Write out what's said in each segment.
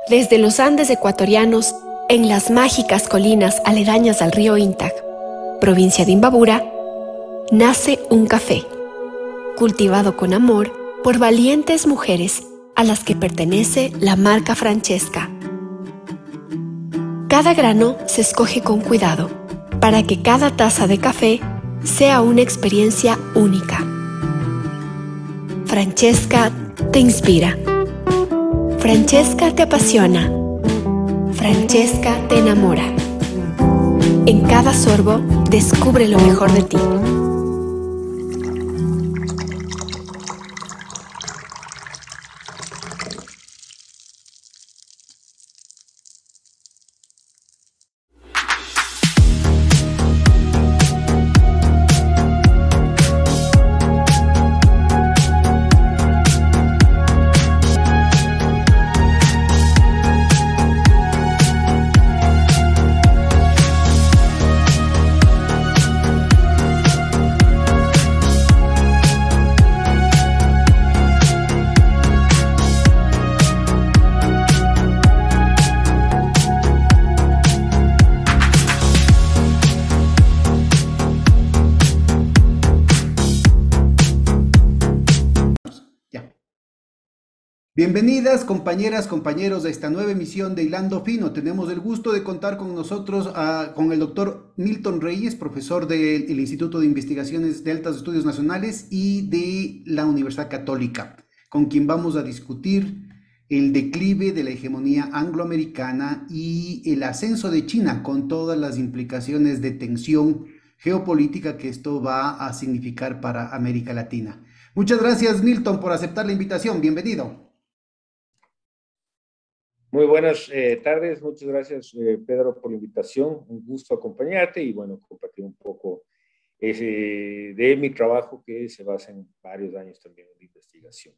Desde los Andes ecuatorianos, en las mágicas colinas aledañas al río Intag, provincia de Imbabura, nace un café, cultivado con amor por valientes mujeres a las que pertenece la marca Francesca. Cada grano se escoge con cuidado para que cada taza de café sea una experiencia única. Francesca te inspira. Francesca te apasiona. Francesca te enamora. En cada sorbo, descubre lo mejor de ti. Bienvenidas compañeras, compañeros a esta nueva emisión de Hilando Fino. Tenemos el gusto de contar con nosotros con el doctor Milton Reyes, profesor del Instituto de Investigaciones de Altos Estudios Nacionales y de la Universidad Católica, con quien vamos a discutir el declive de la hegemonía angloamericana y el ascenso de China, con todas las implicaciones de tensión geopolítica que esto va a significar para América Latina. Muchas gracias, Milton, por aceptar la invitación. Bienvenido. Muy buenas tardes, muchas gracias Pedro por la invitación, un gusto acompañarte y bueno, compartir un poco de mi trabajo que se basa en varios años también de investigación.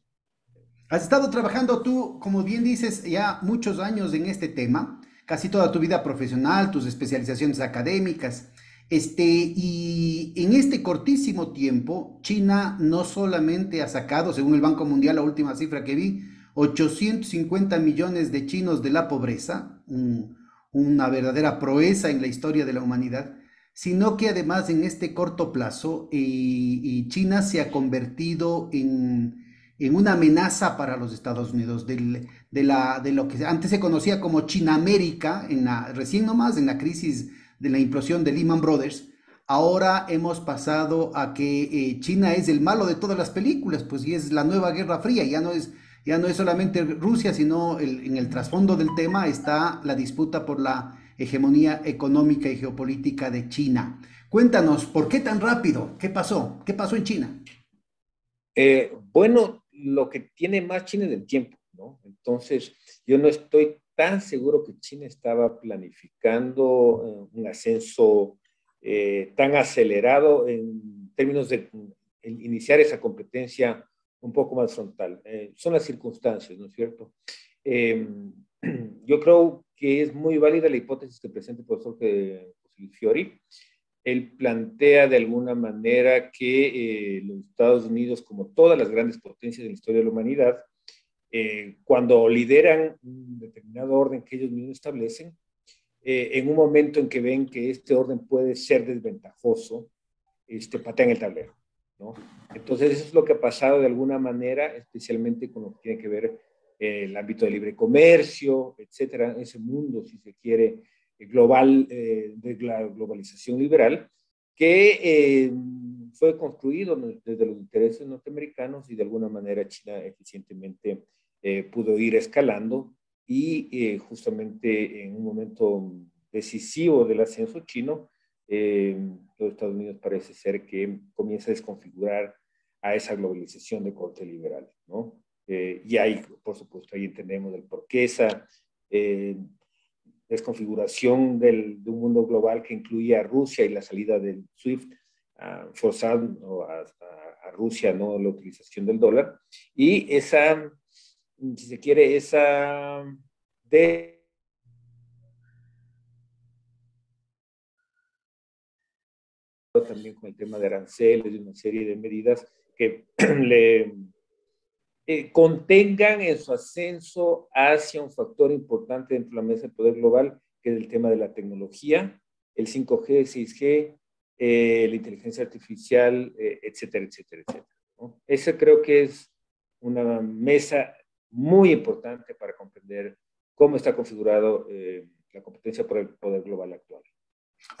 Has estado trabajando tú, como bien dices, ya muchos años en este tema, casi toda tu vida profesional, tus especializaciones académicas. Y en este cortísimo tiempo, China no solamente ha sacado, según el Banco Mundial, la última cifra que vi, 850 millones de chinos de la pobreza, una verdadera proeza en la historia de la humanidad, sino que además en este corto plazo China se ha convertido en una amenaza para los Estados Unidos, de lo que antes se conocía como Chinamérica, recién nomás en la crisis de la implosión de Lehman Brothers. Ahora hemos pasado a que China es el malo de todas las películas, pues, y es la nueva Guerra Fría. Ya no es solamente Rusia, sino en el trasfondo del tema está la disputa por la hegemonía económica y geopolítica de China. Cuéntanos, ¿por qué tan rápido? ¿Qué pasó? ¿Qué pasó en China? Bueno, lo que tiene más China es el tiempo, ¿no? Entonces, yo no estoy tan seguro que China estaba planificando un ascenso tan acelerado en términos de iniciar esa competencia un poco más frontal. Son las circunstancias, ¿no es cierto? Eh, yo creo que es muy válida la hipótesis que presenta el profesor José Fiori. Él plantea de alguna manera que los Estados Unidos, como todas las grandes potencias de la historia de la humanidad, cuando lideran un determinado orden que ellos mismos establecen, en un momento en que ven que este orden puede ser desventajoso, patean el tablero, ¿no? Entonces eso es lo que ha pasado de alguna manera, especialmente con lo que tiene que ver el ámbito de libre comercio, etcétera, ese mundo, si se quiere, global, de la globalización liberal, que fue construido desde los intereses norteamericanos y de alguna manera China eficientemente pudo ir escalando y justamente en un momento decisivo del ascenso chino, los Estados Unidos parece ser que comienza a desconfigurar a esa globalización de corte liberal, ¿no? Y ahí, por supuesto, ahí entendemos el por qué esa desconfiguración de un mundo global que incluía a Rusia y la salida del SWIFT, forzando a Rusia, ¿no?, la utilización del dólar, y esa, si se quiere, esa de también con el tema de aranceles y una serie de medidas que le contengan en su ascenso hacia un factor importante dentro de la mesa del poder global, que es el tema de la tecnología, el 5G, 6G, la inteligencia artificial, etcétera, etcétera, etcétera, ¿no? Esa creo que es una mesa muy importante para comprender cómo está configurado la competencia por el poder global actual.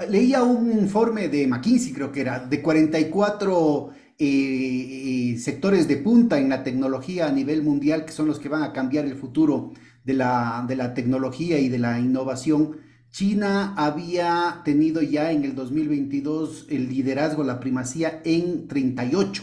Leía un informe de McKinsey, creo que era, de 44 sectores de punta en la tecnología a nivel mundial, que son los que van a cambiar el futuro de la tecnología y de la innovación. China había tenido ya en el 2022 el liderazgo, la primacía en 38.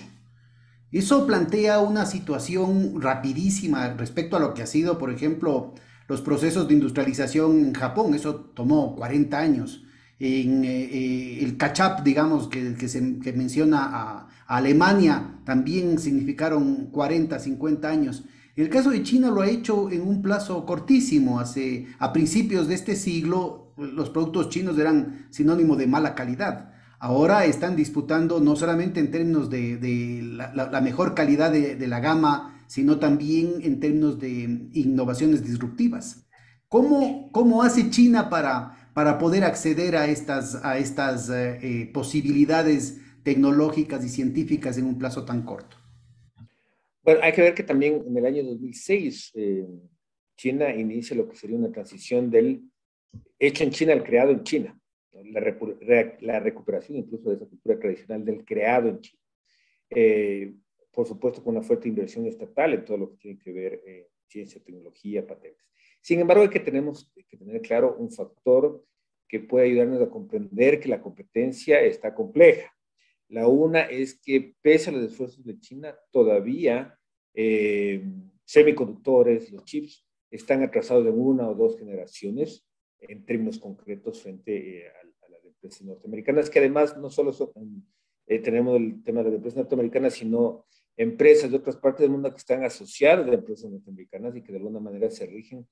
Eso plantea una situación rapidísima respecto a lo que ha sido, por ejemplo, los procesos de industrialización en Japón. Eso tomó 40 años. En el catch-up, digamos, que menciona a Alemania, también significaron 40, 50 años. El caso de China lo ha hecho en un plazo cortísimo. A principios de este siglo, los productos chinos eran sinónimo de mala calidad. Ahora están disputando no solamente en términos de la mejor calidad de la gama, sino también en términos de innovaciones disruptivas. ¿Cómo hace China para poder acceder a estas posibilidades tecnológicas y científicas en un plazo tan corto? Bueno, hay que ver que también en el año 2006 China inicia lo que sería una transición del hecho en China al creado en China. La recuperación incluso de esa cultura tradicional del creado en China. Por supuesto, con una fuerte inversión estatal en todo lo que tiene que ver ciencia, tecnología, patentes. Sin embargo, tenemos que tener claro un factor que puede ayudarnos a comprender que la competencia está compleja. La una es que, pese a los esfuerzos de China, todavía semiconductores, los chips, están atrasados en una o dos generaciones en términos concretos frente a las empresas norteamericanas, que además no solo tenemos el tema de las empresas norteamericanas, sino empresas de otras partes del mundo que están asociadas a empresas norteamericanas y que de alguna manera se rigen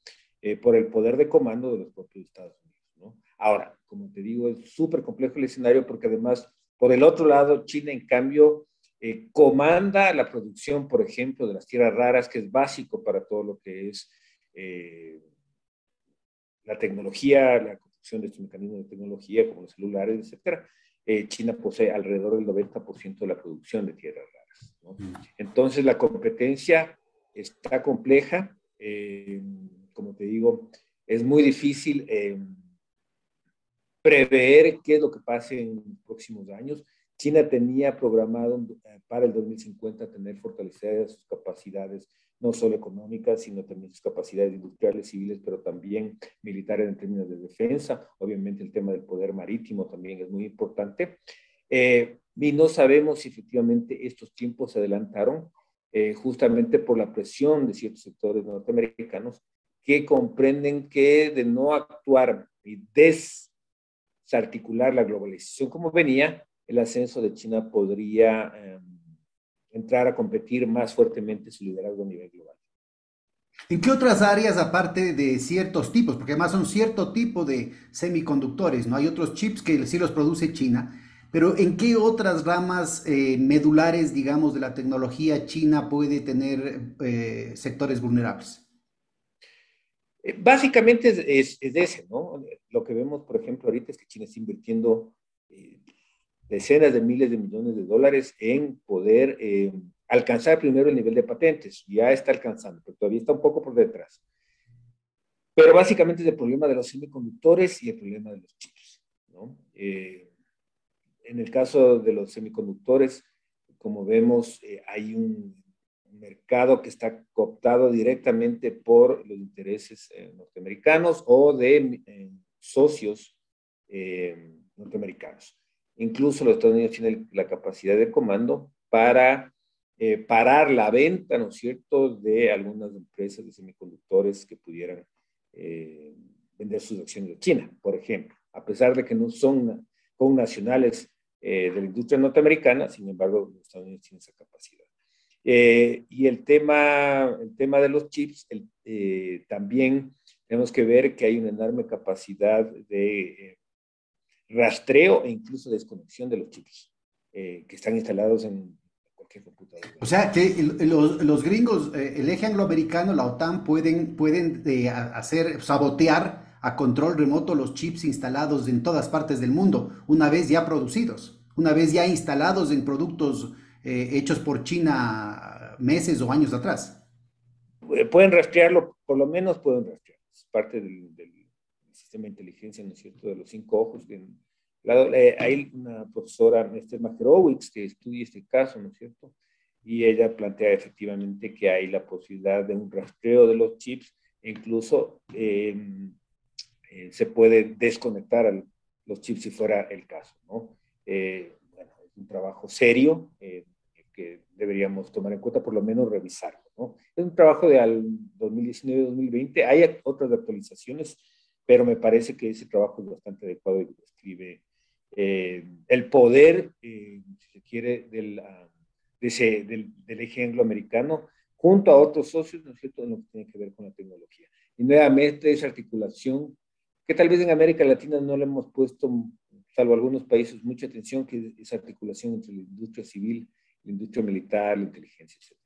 por el poder de comando de los propios Estados Unidos, ¿no? Ahora, como te digo, es súper complejo el escenario porque además, por el otro lado, China, en cambio, comanda la producción, por ejemplo, de las tierras raras, que es básico para todo lo que es la tecnología, la construcción de estos mecanismos de tecnología, como los celulares, etcétera. China posee alrededor del 90% de la producción de tierras raras, ¿no? Entonces, la competencia está compleja. Como te digo, es muy difícil prever qué es lo que pase en los próximos años. China tenía programado para el 2050 tener fortalecidas sus capacidades, no solo económicas, sino también sus capacidades industriales, civiles, pero también militares en términos de defensa. Obviamente el tema del poder marítimo también es muy importante. Y no sabemos si efectivamente estos tiempos se adelantaron justamente por la presión de ciertos sectores norteamericanos que comprenden que de no actuar y desarticular la globalización como venía, el ascenso de China podría entrar a competir más fuertemente su liderazgo a nivel global. ¿En qué otras áreas, aparte de ciertos tipos, porque además son cierto tipo de semiconductores, ¿no? Hay otros chips que sí los produce China, pero ¿en qué otras ramas medulares, digamos, de la tecnología China puede tener sectores vulnerables? Básicamente es ese, ¿no? Lo que vemos, por ejemplo, ahorita es que China está invirtiendo decenas de miles de millones de dólares en poder alcanzar primero el nivel de patentes. Ya está alcanzando, pero todavía está un poco por detrás. Pero básicamente es el problema de los semiconductores y el problema de los chips, ¿no? En el caso de los semiconductores, como vemos, hay un mercado que está cooptado directamente por los intereses norteamericanos o de socios norteamericanos. Incluso los Estados Unidos tienen la capacidad de comando para parar la venta, ¿no es cierto?, de algunas empresas de semiconductores que pudieran vender sus acciones de China, por ejemplo, a pesar de que no son connacionales de la industria norteamericana. Sin embargo, los Estados Unidos tienen esa capacidad. Y el tema de los chips, también tenemos que ver que hay una enorme capacidad de rastreo e incluso desconexión de los chips que están instalados en cualquier computadora. O sea, que los gringos, el eje angloamericano, la OTAN, pueden hacer, sabotear a control remoto los chips instalados en todas partes del mundo, una vez ya producidos, una vez ya instalados en productos hechos por China meses o años atrás. Pueden rastrearlo, por lo menos pueden rastrearlo. Es parte del sistema de inteligencia, ¿no es cierto?, de los 5 ojos. Hay una profesora, Esther Majerowicz, que estudia este caso, ¿no es cierto? Y ella plantea efectivamente que hay la posibilidad de un rastreo de los chips, e incluso se puede desconectar los chips si fuera el caso, ¿no? Bueno, es un trabajo serio que deberíamos tomar en cuenta, por lo menos revisarlo, ¿no? Es un trabajo de 2019-2020, hay otras actualizaciones, pero me parece que ese trabajo es bastante adecuado y describe el poder, si se quiere, del eje angloamericano, junto a otros socios, ¿no es cierto?, en lo que tiene que ver con la tecnología. Y nuevamente esa articulación, que tal vez en América Latina no le hemos puesto, salvo algunos países, mucha atención, que es esa articulación entre la industria civil, la industria militar, la inteligencia, etc.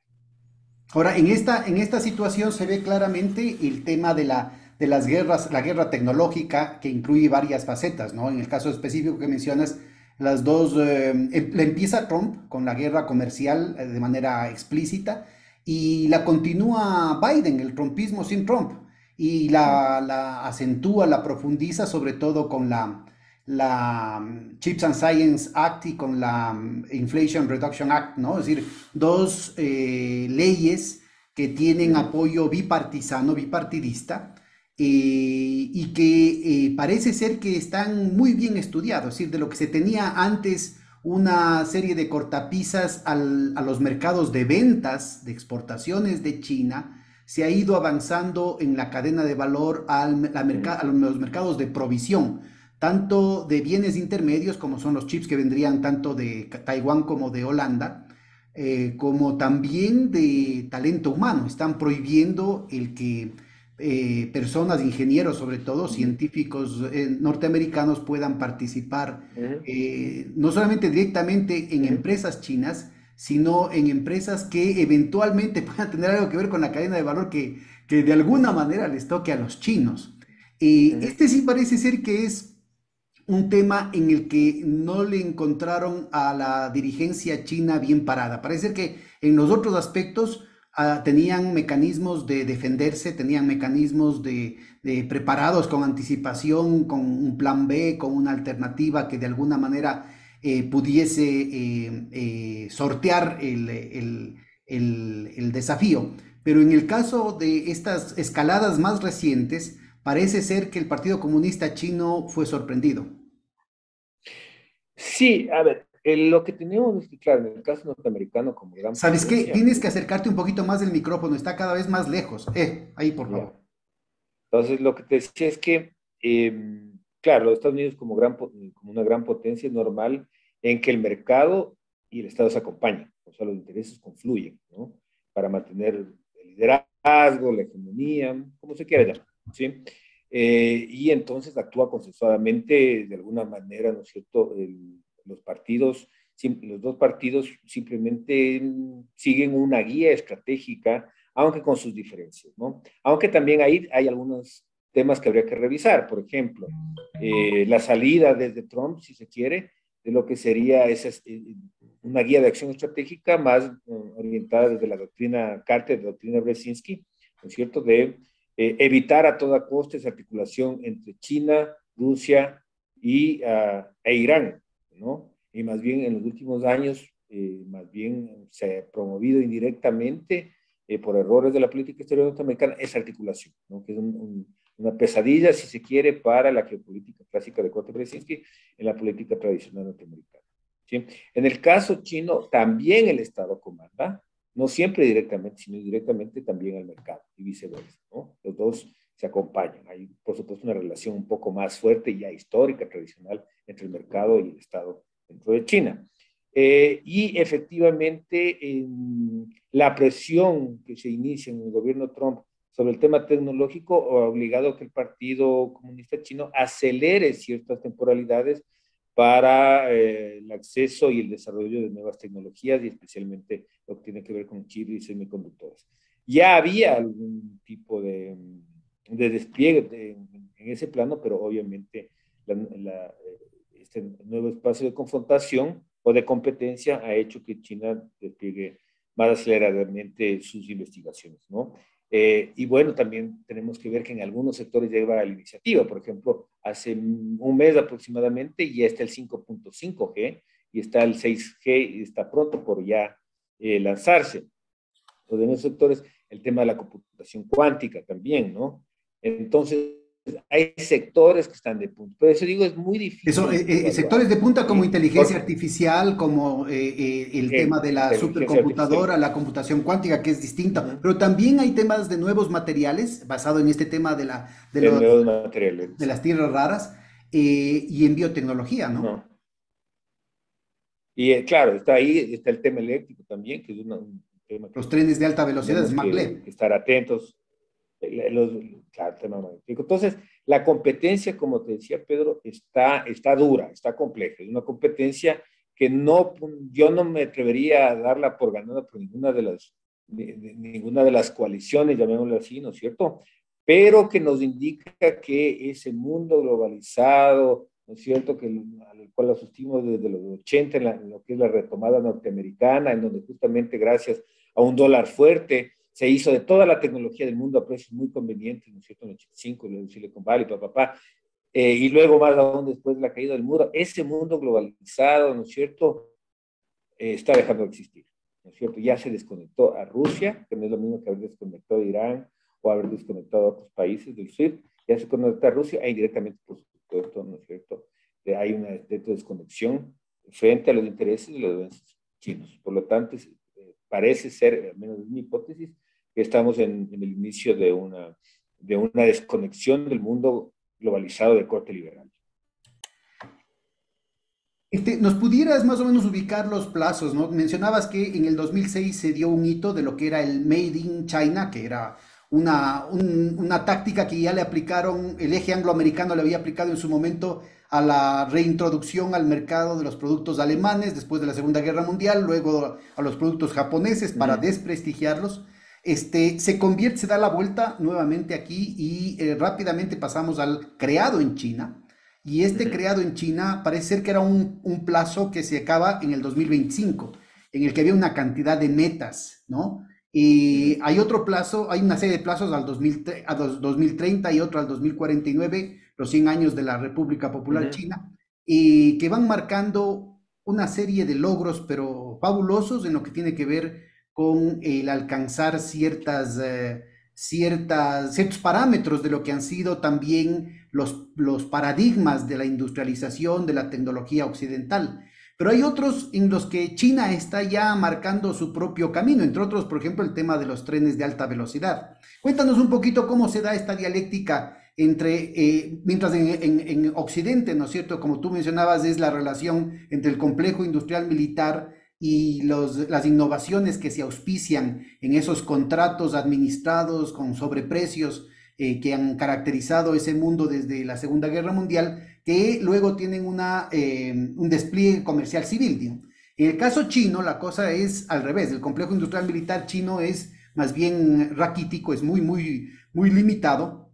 Ahora, en esta situación se ve claramente el tema de las guerras, la guerra tecnológica, que incluye varias facetas, ¿no? En el caso específico que mencionas, las dos, la empieza Trump con la guerra comercial de manera explícita y la continúa Biden, el trumpismo sin Trump, y la acentúa, la profundiza sobre todo con la Chips and Science Act y con la Inflation Reduction Act, ¿no? Es decir, dos leyes que tienen apoyo bipartisano, bipartidista, y que parece ser que están muy bien estudiados, es decir, de lo que se tenía antes una serie de cortapisas a los mercados de ventas, de exportaciones de China, se ha ido avanzando en la cadena de valor a los mercados de provisión, tanto de bienes intermedios, como son los chips que vendrían tanto de Taiwán como de Holanda, como también de talento humano. Están prohibiendo el que personas, ingenieros sobre todo, científicos norteamericanos puedan participar no solamente directamente en empresas chinas, sino en empresas que eventualmente puedan tener algo que ver con la cadena de valor que de alguna manera les toque a los chinos. Este sí parece ser que es un tema en el que no le encontraron a la dirigencia china bien parada. Parece que en los otros aspectos tenían mecanismos de defenderse, tenían mecanismos de preparados con anticipación, con un plan B, con una alternativa que de alguna manera pudiese sortear el desafío. Pero en el caso de estas escaladas más recientes, parece ser que el Partido Comunista Chino fue sorprendido. Sí, a ver, lo que tenemos es que, claro, en el caso norteamericano como gran ¿Sabes qué? potencia, Tienes que acercarte un poquito más del micrófono, está cada vez más lejos. Ahí, por ya. favor. Entonces, lo que te decía es que, claro, los Estados Unidos como una gran potencia es normal en que el mercado y el Estado se acompañan, o sea, los intereses confluyen, ¿no? Para mantener el liderazgo, la hegemonía, como se quiera llamar, ¿sí? Y entonces actúa consensuadamente de alguna manera, ¿no es cierto? Los dos partidos simplemente siguen una guía estratégica, aunque con sus diferencias, ¿no? Aunque también ahí hay algunos temas que habría que revisar, por ejemplo, la salida desde Trump, si se quiere, de lo que sería una guía de acción estratégica más orientada desde la doctrina Carter, la doctrina Brzezinski, ¿no es cierto?, de evitar a toda costa esa articulación entre China, Rusia e Irán, ¿no? Y más bien en los últimos años, más bien se ha promovido indirectamente por errores de la política exterior norteamericana esa articulación, ¿no? Que es una pesadilla, si se quiere, para la geopolítica clásica de corte Brzezinski en la política tradicional norteamericana, ¿sí? En el caso chino, también el Estado comanda, no siempre directamente, sino indirectamente también al mercado y viceversa, ¿no? Los dos se acompañan. Hay, por supuesto, una relación un poco más fuerte, ya histórica, tradicional, entre el mercado y el Estado dentro de China. Y efectivamente, la presión que se inicia en el gobierno Trump sobre el tema tecnológico ha obligado a que el Partido Comunista Chino acelere ciertas temporalidades para el acceso y el desarrollo de nuevas tecnologías y especialmente lo que tiene que ver con chips y semiconductores. Ya había algún tipo de despliegue en ese plano, pero obviamente este nuevo espacio de confrontación o de competencia ha hecho que China despliegue más aceleradamente sus investigaciones, ¿no? Y bueno, también tenemos que ver que en algunos sectores lleva la iniciativa. Por ejemplo, hace un mes aproximadamente ya está el 5.5G y está el 6G y está pronto por ya lanzarse. Entonces, en esos sectores, el tema de la computación cuántica también, ¿no? Entonces, hay sectores que están de punta. Por eso digo, es muy Eso, difícil evaluar, sectores de punta como ¿sí? inteligencia Porque artificial, como el tema de la inteligencia artificial. supercomputadora, la computación cuántica, que es distinta, Uh-huh. pero también hay temas de nuevos materiales, basado en este tema de, De los, nuevos materiales, de las exacto. tierras raras, y en biotecnología, ¿no? Uh-huh. Y claro, está ahí, está el tema eléctrico también, que es un tema Los que trenes de alta velocidad, es tenemos maglev. que estar atentos. Los, claro, tema magnético. Entonces, la competencia, como te decía Pedro, está dura, está compleja. Es una competencia que no, yo no me atrevería a darla por ganada por ninguna de las coaliciones, llamémoslo así, ¿no es cierto? Pero que nos indica que ese mundo globalizado, ¿no es cierto?, al cual asistimos desde los 80 en lo que es la retomada norteamericana, en donde justamente gracias a un dólar fuerte se hizo de toda la tecnología del mundo a precios muy convenientes, ¿no es cierto?, en el 85, en el Silicon Valley, papá. Y luego más aún después de la caída del muro, ese mundo globalizado, ¿no es cierto?, está dejando de existir, ¿no es cierto? Ya se desconectó a Rusia, que no es lo mismo que haber desconectado a Irán o haber desconectado a otros países del SWIFT, ya se conectó a Rusia e indirectamente, por supuesto, ¿no es cierto?, hay una desconexión frente a los intereses de los chinos. Por lo tanto, parece ser, al menos es mi hipótesis, que estamos en el inicio de una desconexión del mundo globalizado de corte liberal. ¿Nos pudieras más o menos ubicar los plazos, ¿no? Mencionabas que en el 2006 se dio un hito de lo que era el Made in China, que era una táctica que ya le aplicaron, el eje angloamericano le había aplicado en su momento a la reintroducción al mercado de los productos alemanes después de la Segunda Guerra Mundial, luego a los productos japoneses para desprestigiarlos. Se da la vuelta nuevamente aquí y rápidamente pasamos al creado en China. Y creado en China parece ser que era un plazo que se acaba en el 2025, en el que había una cantidad de metas, ¿no? Y hay otro plazo, hay una serie de plazos al 2030 y otro al 2049, los 100 años de la República Popular China, y que van marcando una serie de logros, pero fabulosos en lo que tiene que ver con el alcanzar ciertos parámetros de lo que han sido también los paradigmas de la industrialización, de la tecnología occidental. Pero hay otros en los que China está ya marcando su propio camino, entre otros, por ejemplo, el tema de los trenes de alta velocidad. Cuéntanos un poquito cómo se da esta dialéctica mientras en Occidente, ¿no es cierto? Como tú mencionabas, es la relación entre el complejo industrial militar y las innovaciones que se auspician en esos contratos administrados con sobreprecios que han caracterizado ese mundo desde la Segunda Guerra Mundial, que luego tienen un despliegue comercial civil. ¿No? En el caso chino, la cosa es al revés. El complejo industrial militar chino es más bien raquítico, es muy, muy, muy limitado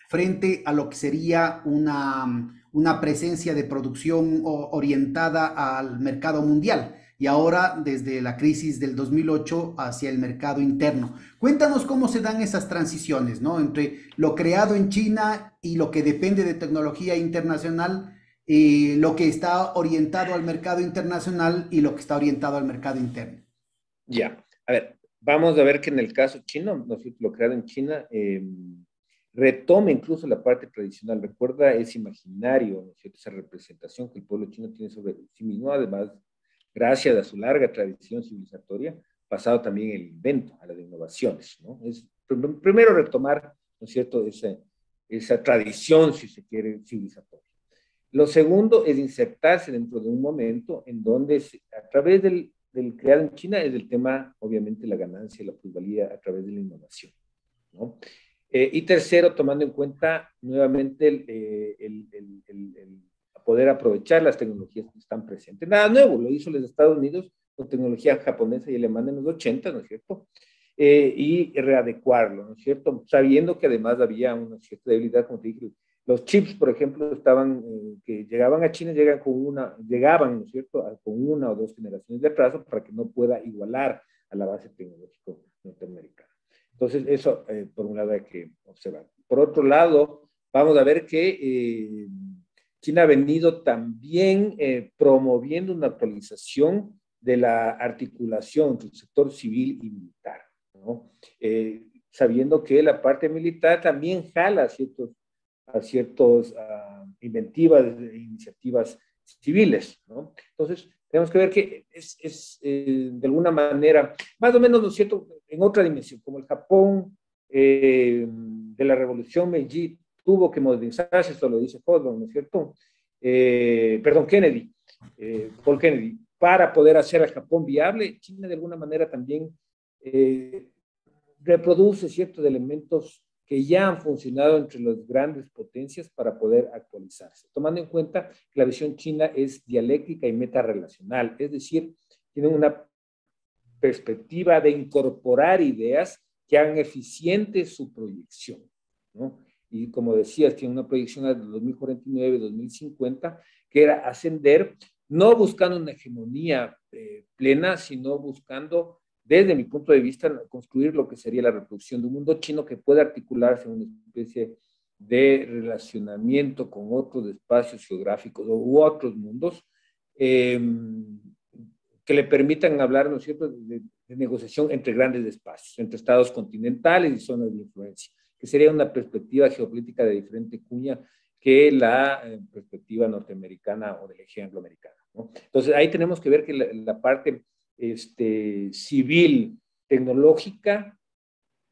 frente a lo que sería una presencia de producción orientada al mercado mundial y ahora desde la crisis del 2008 hacia el mercado interno. Cuéntanos cómo se dan esas transiciones, ¿no? Entre lo creado en China y lo que depende de tecnología internacional, lo que está orientado al mercado internacional y lo que está orientado al mercado interno. Ya, a ver, vamos a ver que en el caso chino, ¿no? Lo creado en China, retoma incluso la parte tradicional, recuerda ese imaginario, ¿no es cierto?, esa representación que el pueblo chino tiene sobre sí mismo, además, gracias a su larga tradición civilizatoria, pasado también el invento, a las innovaciones, ¿no? Es primero retomar, ¿no es cierto?, esa tradición, si se quiere, civilizatoria. Lo segundo es insertarse dentro de un momento en donde, a través del creado en China, es el tema, obviamente, la ganancia y la plusvalía a través de la innovación, ¿no? Y tercero, tomando en cuenta nuevamente poder aprovechar las tecnologías que están presentes. Nada nuevo, lo hizo los Estados Unidos con tecnología japonesa y alemana en los 80, ¿no es cierto? Y readecuarlo, ¿no es cierto? Sabiendo que además había una cierta debilidad, como te dije, los chips, por ejemplo, que llegaban a China, llegaban, ¿no es cierto?, con una o dos generaciones de atraso para que no pueda igualar a la base tecnológica norteamericana. Entonces, eso, por un lado, hay que observar. Por otro lado, vamos a ver que China ha venido también promoviendo una actualización de la articulación entre el sector civil y militar, ¿no? Sabiendo que la parte militar también jala a ciertos iniciativas civiles, ¿no? Entonces, tenemos que ver que de alguna manera, más o menos, ¿no es cierto?, en otra dimensión, como el Japón de la Revolución Meiji tuvo que modernizarse, esto lo dice Fordham, ¿no es cierto? Perdón, Paul Kennedy, para poder hacer al Japón viable. China de alguna manera también reproduce ciertos elementos que ya han funcionado entre las grandes potencias para poder actualizarse, tomando en cuenta que la visión china es dialéctica y metarrelacional, es decir, tiene una perspectiva de incorporar ideas que hagan eficiente su proyección, ¿no? Y como decías, tiene una proyección al 2049-2050, que era ascender, no buscando una hegemonía plena, sino buscando, desde mi punto de vista, construir lo que sería la reproducción de un mundo chino que pueda articularse en una especie de relacionamiento con otros espacios geográficos u otros mundos, que le permitan hablar, ¿no es cierto?, de negociación entre grandes espacios, entre estados continentales y zonas de influencia, que sería una perspectiva geopolítica de diferente cuña que la perspectiva norteamericana o del eje angloamericano, ¿no? Entonces, ahí tenemos que ver que la parte civil, tecnológica,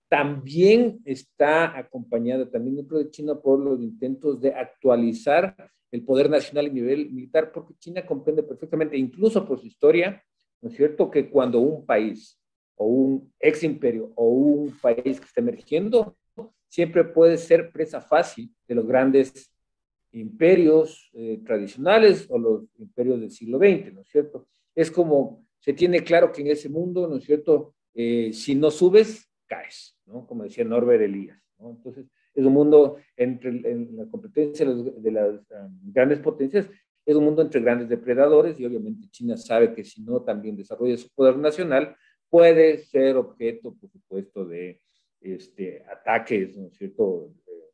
también está acompañada también dentro de China por los intentos de actualizar el poder nacional a nivel militar, porque China comprende perfectamente, incluso por su historia, ¿no es cierto?, que cuando un país o un ex imperio o un país que está emergiendo, siempre puede ser presa fácil de los grandes imperios tradicionales o los imperios del siglo XX, ¿no es cierto? Es como, se tiene claro que en ese mundo, ¿no es cierto?, si no subes, caes, ¿no? Como decía Norbert Elias, ¿no? Entonces, es un mundo en la competencia de las grandes potencias, es un mundo entre grandes depredadores y obviamente China sabe que si no también desarrolla su poder nacional, puede ser objeto, por supuesto, de ataques, ¿no es cierto?,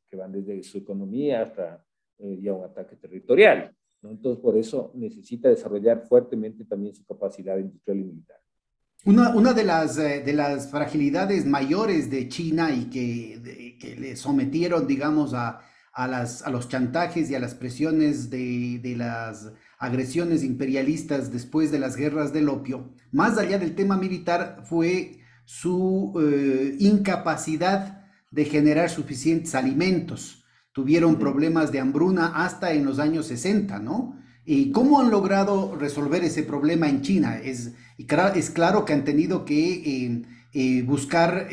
que van desde su economía hasta ya un ataque territorial, ¿no? Entonces, por eso necesita desarrollar fuertemente también su capacidad industrial y militar. Una de las fragilidades mayores de China y que le sometieron, digamos, a los chantajes y a las presiones de las agresiones imperialistas después de las guerras del opio, más allá del tema militar, fue su incapacidad de generar suficientes alimentos. Tuvieron problemas de hambruna hasta en los años 60, ¿no? ¿Y cómo han logrado resolver ese problema en China? Es claro que han tenido que buscar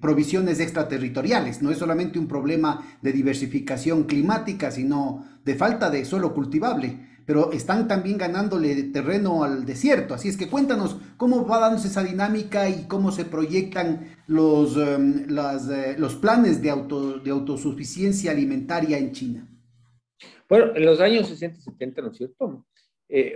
provisiones extraterritoriales. No es solamente un problema de diversificación climática, sino de falta de suelo cultivable. Pero están también ganándole terreno al desierto. Así es que cuéntanos cómo va dándose esa dinámica y cómo se proyectan los planes de autosuficiencia alimentaria en China. Bueno, en los años 60 y 70, ¿no es cierto?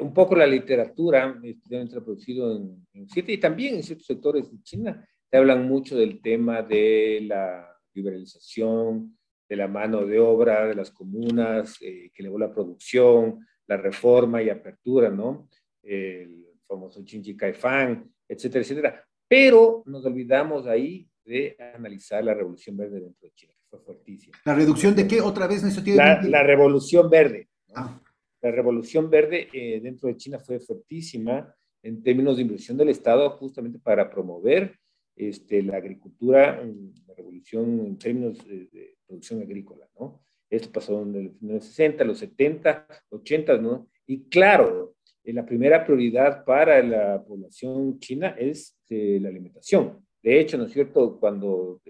Un poco la literatura debe ser producido en China y también en ciertos sectores de China te hablan mucho del tema de la liberalización, de la mano de obra, de las comunas, que elevó la producción, la reforma y apertura, ¿no? El famoso Chinchi Caifán, etcétera, etcétera. Pero nos olvidamos ahí de analizar la Revolución Verde dentro de China, que fue fuertísima. ¿La reducción de qué? Otra vez, eso tiene la Revolución Verde, ¿no? Ah. La Revolución Verde dentro de China fue fuertísima en términos de inversión del Estado, justamente para promover la agricultura, la revolución en términos de producción agrícola, ¿no? Esto pasó en los 60, los 70, 80, ¿no? Y claro, la primera prioridad para la población china es la alimentación. De hecho, ¿no es cierto?, cuando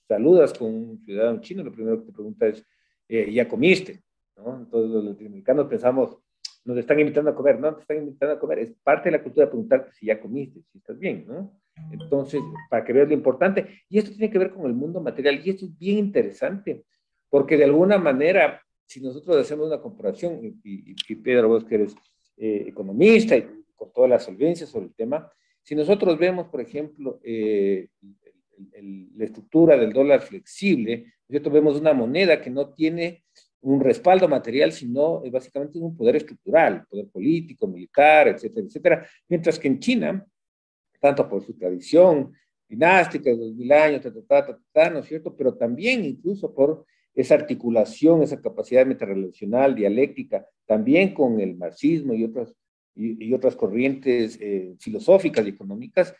saludas con un ciudadano chino, lo primero que te pregunta es, ¿ya comiste? ¿no? Entonces los latinoamericanos pensamos, nos están invitando a comer, no, te están invitando a comer, es parte de la cultura preguntarte si ya comiste, si estás bien, ¿no? Entonces, para que veas lo importante, y esto tiene que ver con el mundo material, y esto es bien interesante, porque de alguna manera, si nosotros hacemos una comparación, y Pedro, vos que eres economista y con toda la solvencia sobre el tema, si nosotros vemos, por ejemplo, la estructura del dólar flexible, nosotros vemos una moneda que no tiene un respaldo material, sino básicamente un poder estructural, poder político, militar, etcétera, etcétera. Mientras que en China, tanto por su tradición dinástica de 2000 años, ¿no es cierto? Pero también incluso por esa articulación, esa capacidad metarrelacional, dialéctica, también con el marxismo y otras corrientes filosóficas y económicas,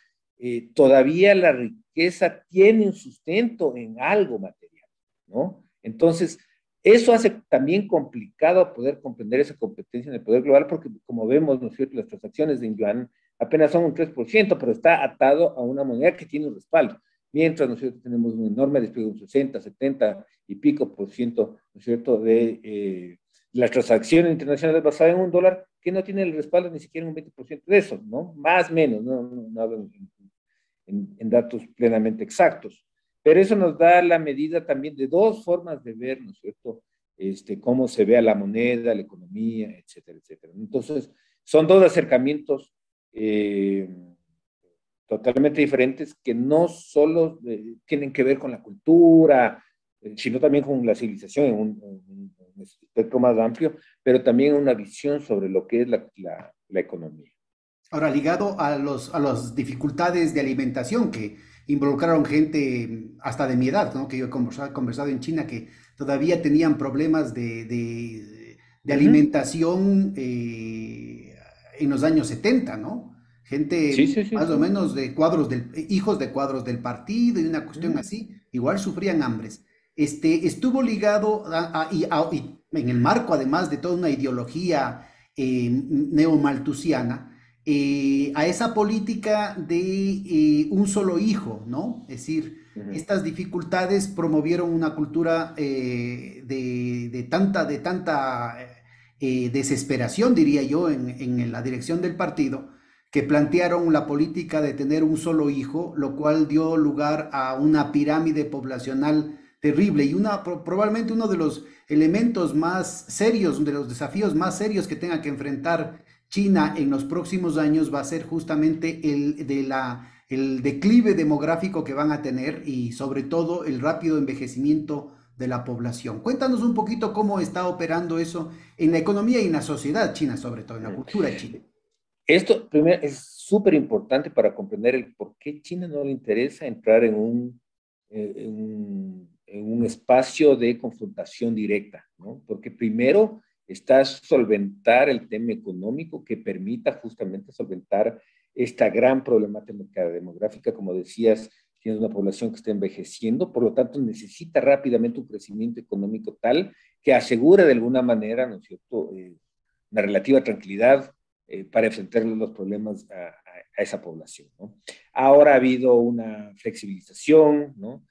todavía la riqueza tiene un sustento en algo material, ¿no? Entonces, eso hace también complicado poder comprender esa competencia en el poder global, porque como vemos, ¿no es cierto?, las transacciones de yuan apenas son un 3%, pero está atado a una moneda que tiene un respaldo. Mientras, ¿no es cierto?, tenemos un enorme despliegue, un 60, 70 y pico por ciento, ¿no es cierto?, de las transacciones internacionales basadas en un dólar que no tiene el respaldo ni siquiera un 20% de eso, ¿no? Más o menos, no hablo en datos plenamente exactos. Pero eso nos da la medida también de dos formas de ver, ¿no es cierto?, cómo se ve a la moneda, la economía, etcétera, etcétera. Entonces, son dos acercamientos eh, totalmente diferentes que no solo tienen que ver con la cultura, sino también con la civilización en un espectro más amplio, pero también una visión sobre lo que es la economía. Ahora, ligado a las dificultades de alimentación que involucraron gente hasta de mi edad, ¿no? Que yo he conversado en China, que todavía tenían problemas de Uh -huh. alimentación en los años 70, ¿no? Sí, Gente sí, sí, más o sí. menos de cuadros hijos de cuadros del partido y una Uh cuestión -huh. así, igual sufrían hambres. Estuvo ligado y en el marco además de toda una ideología neomalthusiana, a esa política de un solo hijo, ¿no? Es decir, Uh -huh. estas dificultades promovieron una cultura de tanta desesperación, diría yo, en la dirección del partido, que plantearon la política de tener un solo hijo, lo cual dio lugar a una pirámide poblacional terrible y probablemente uno de los elementos más serios, de los desafíos más serios que tenga que enfrentar China en los próximos años va a ser justamente el declive demográfico que van a tener y sobre todo el rápido envejecimiento de la población. Cuéntanos un poquito cómo está operando eso en la economía y en la sociedad china, sobre todo en Uh la -huh. cultura china. Esto primero es súper importante para comprender el por qué China no le interesa entrar en un espacio de confrontación directa, ¿no? Porque primero está solventar el tema económico que permita justamente solventar esta gran problemática demográfica, como decías, tienes una población que está envejeciendo, por lo tanto necesita rápidamente un crecimiento económico tal que asegure de alguna manera, ¿no es cierto?, una relativa tranquilidad para enfrentar los problemas a esa población, ¿no? Ahora ha habido una flexibilización, ¿no?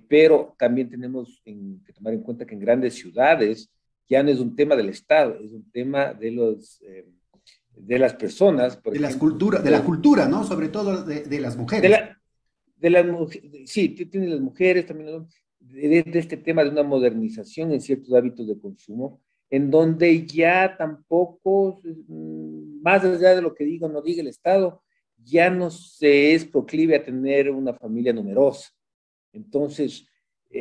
Pero también tenemos que tomar en cuenta que en grandes ciudades ya no es un tema del Estado, es un tema de las personas, por ejemplo. De la cultura, ¿no? Sobre todo de las De, mujeres. la, de las mujeres, sí, tienen las mujeres también, de este tema de una modernización en ciertos hábitos de consumo, en donde ya tampoco, más allá de lo que diga o no diga el Estado, ya no se es proclive a tener una familia numerosa. Entonces,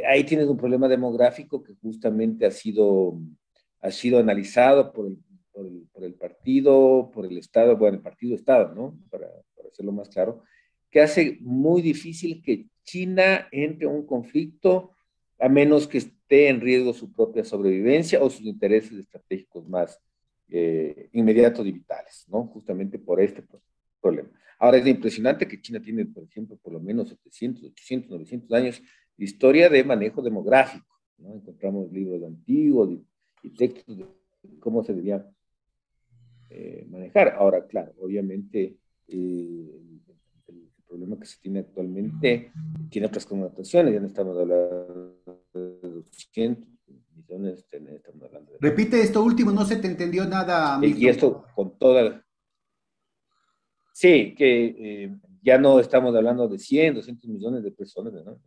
ahí tienes un problema demográfico que justamente ha sido analizado por el partido, por el Estado, bueno, el partido-Estado, ¿no? Para hacerlo más claro, que hace muy difícil que China entre en un conflicto a menos que esté en riesgo su propia sobrevivencia o sus intereses estratégicos más inmediatos y vitales, ¿no? Justamente por este problema. Ahora es impresionante que China tiene, por ejemplo, por lo menos 700, 800, 900 años de historia de manejo demográfico, ¿no? Encontramos libros antiguos y textos de cómo se debía manejar. Ahora, claro, obviamente el problema que se tiene actualmente tiene otras connotaciones, ya no estamos hablando de 200 millones, estamos hablando de Repite esto último, no se te entendió nada, Y Milton. esto con toda... Sí, que ya no estamos hablando de 100, 200 millones de personas, ¿no?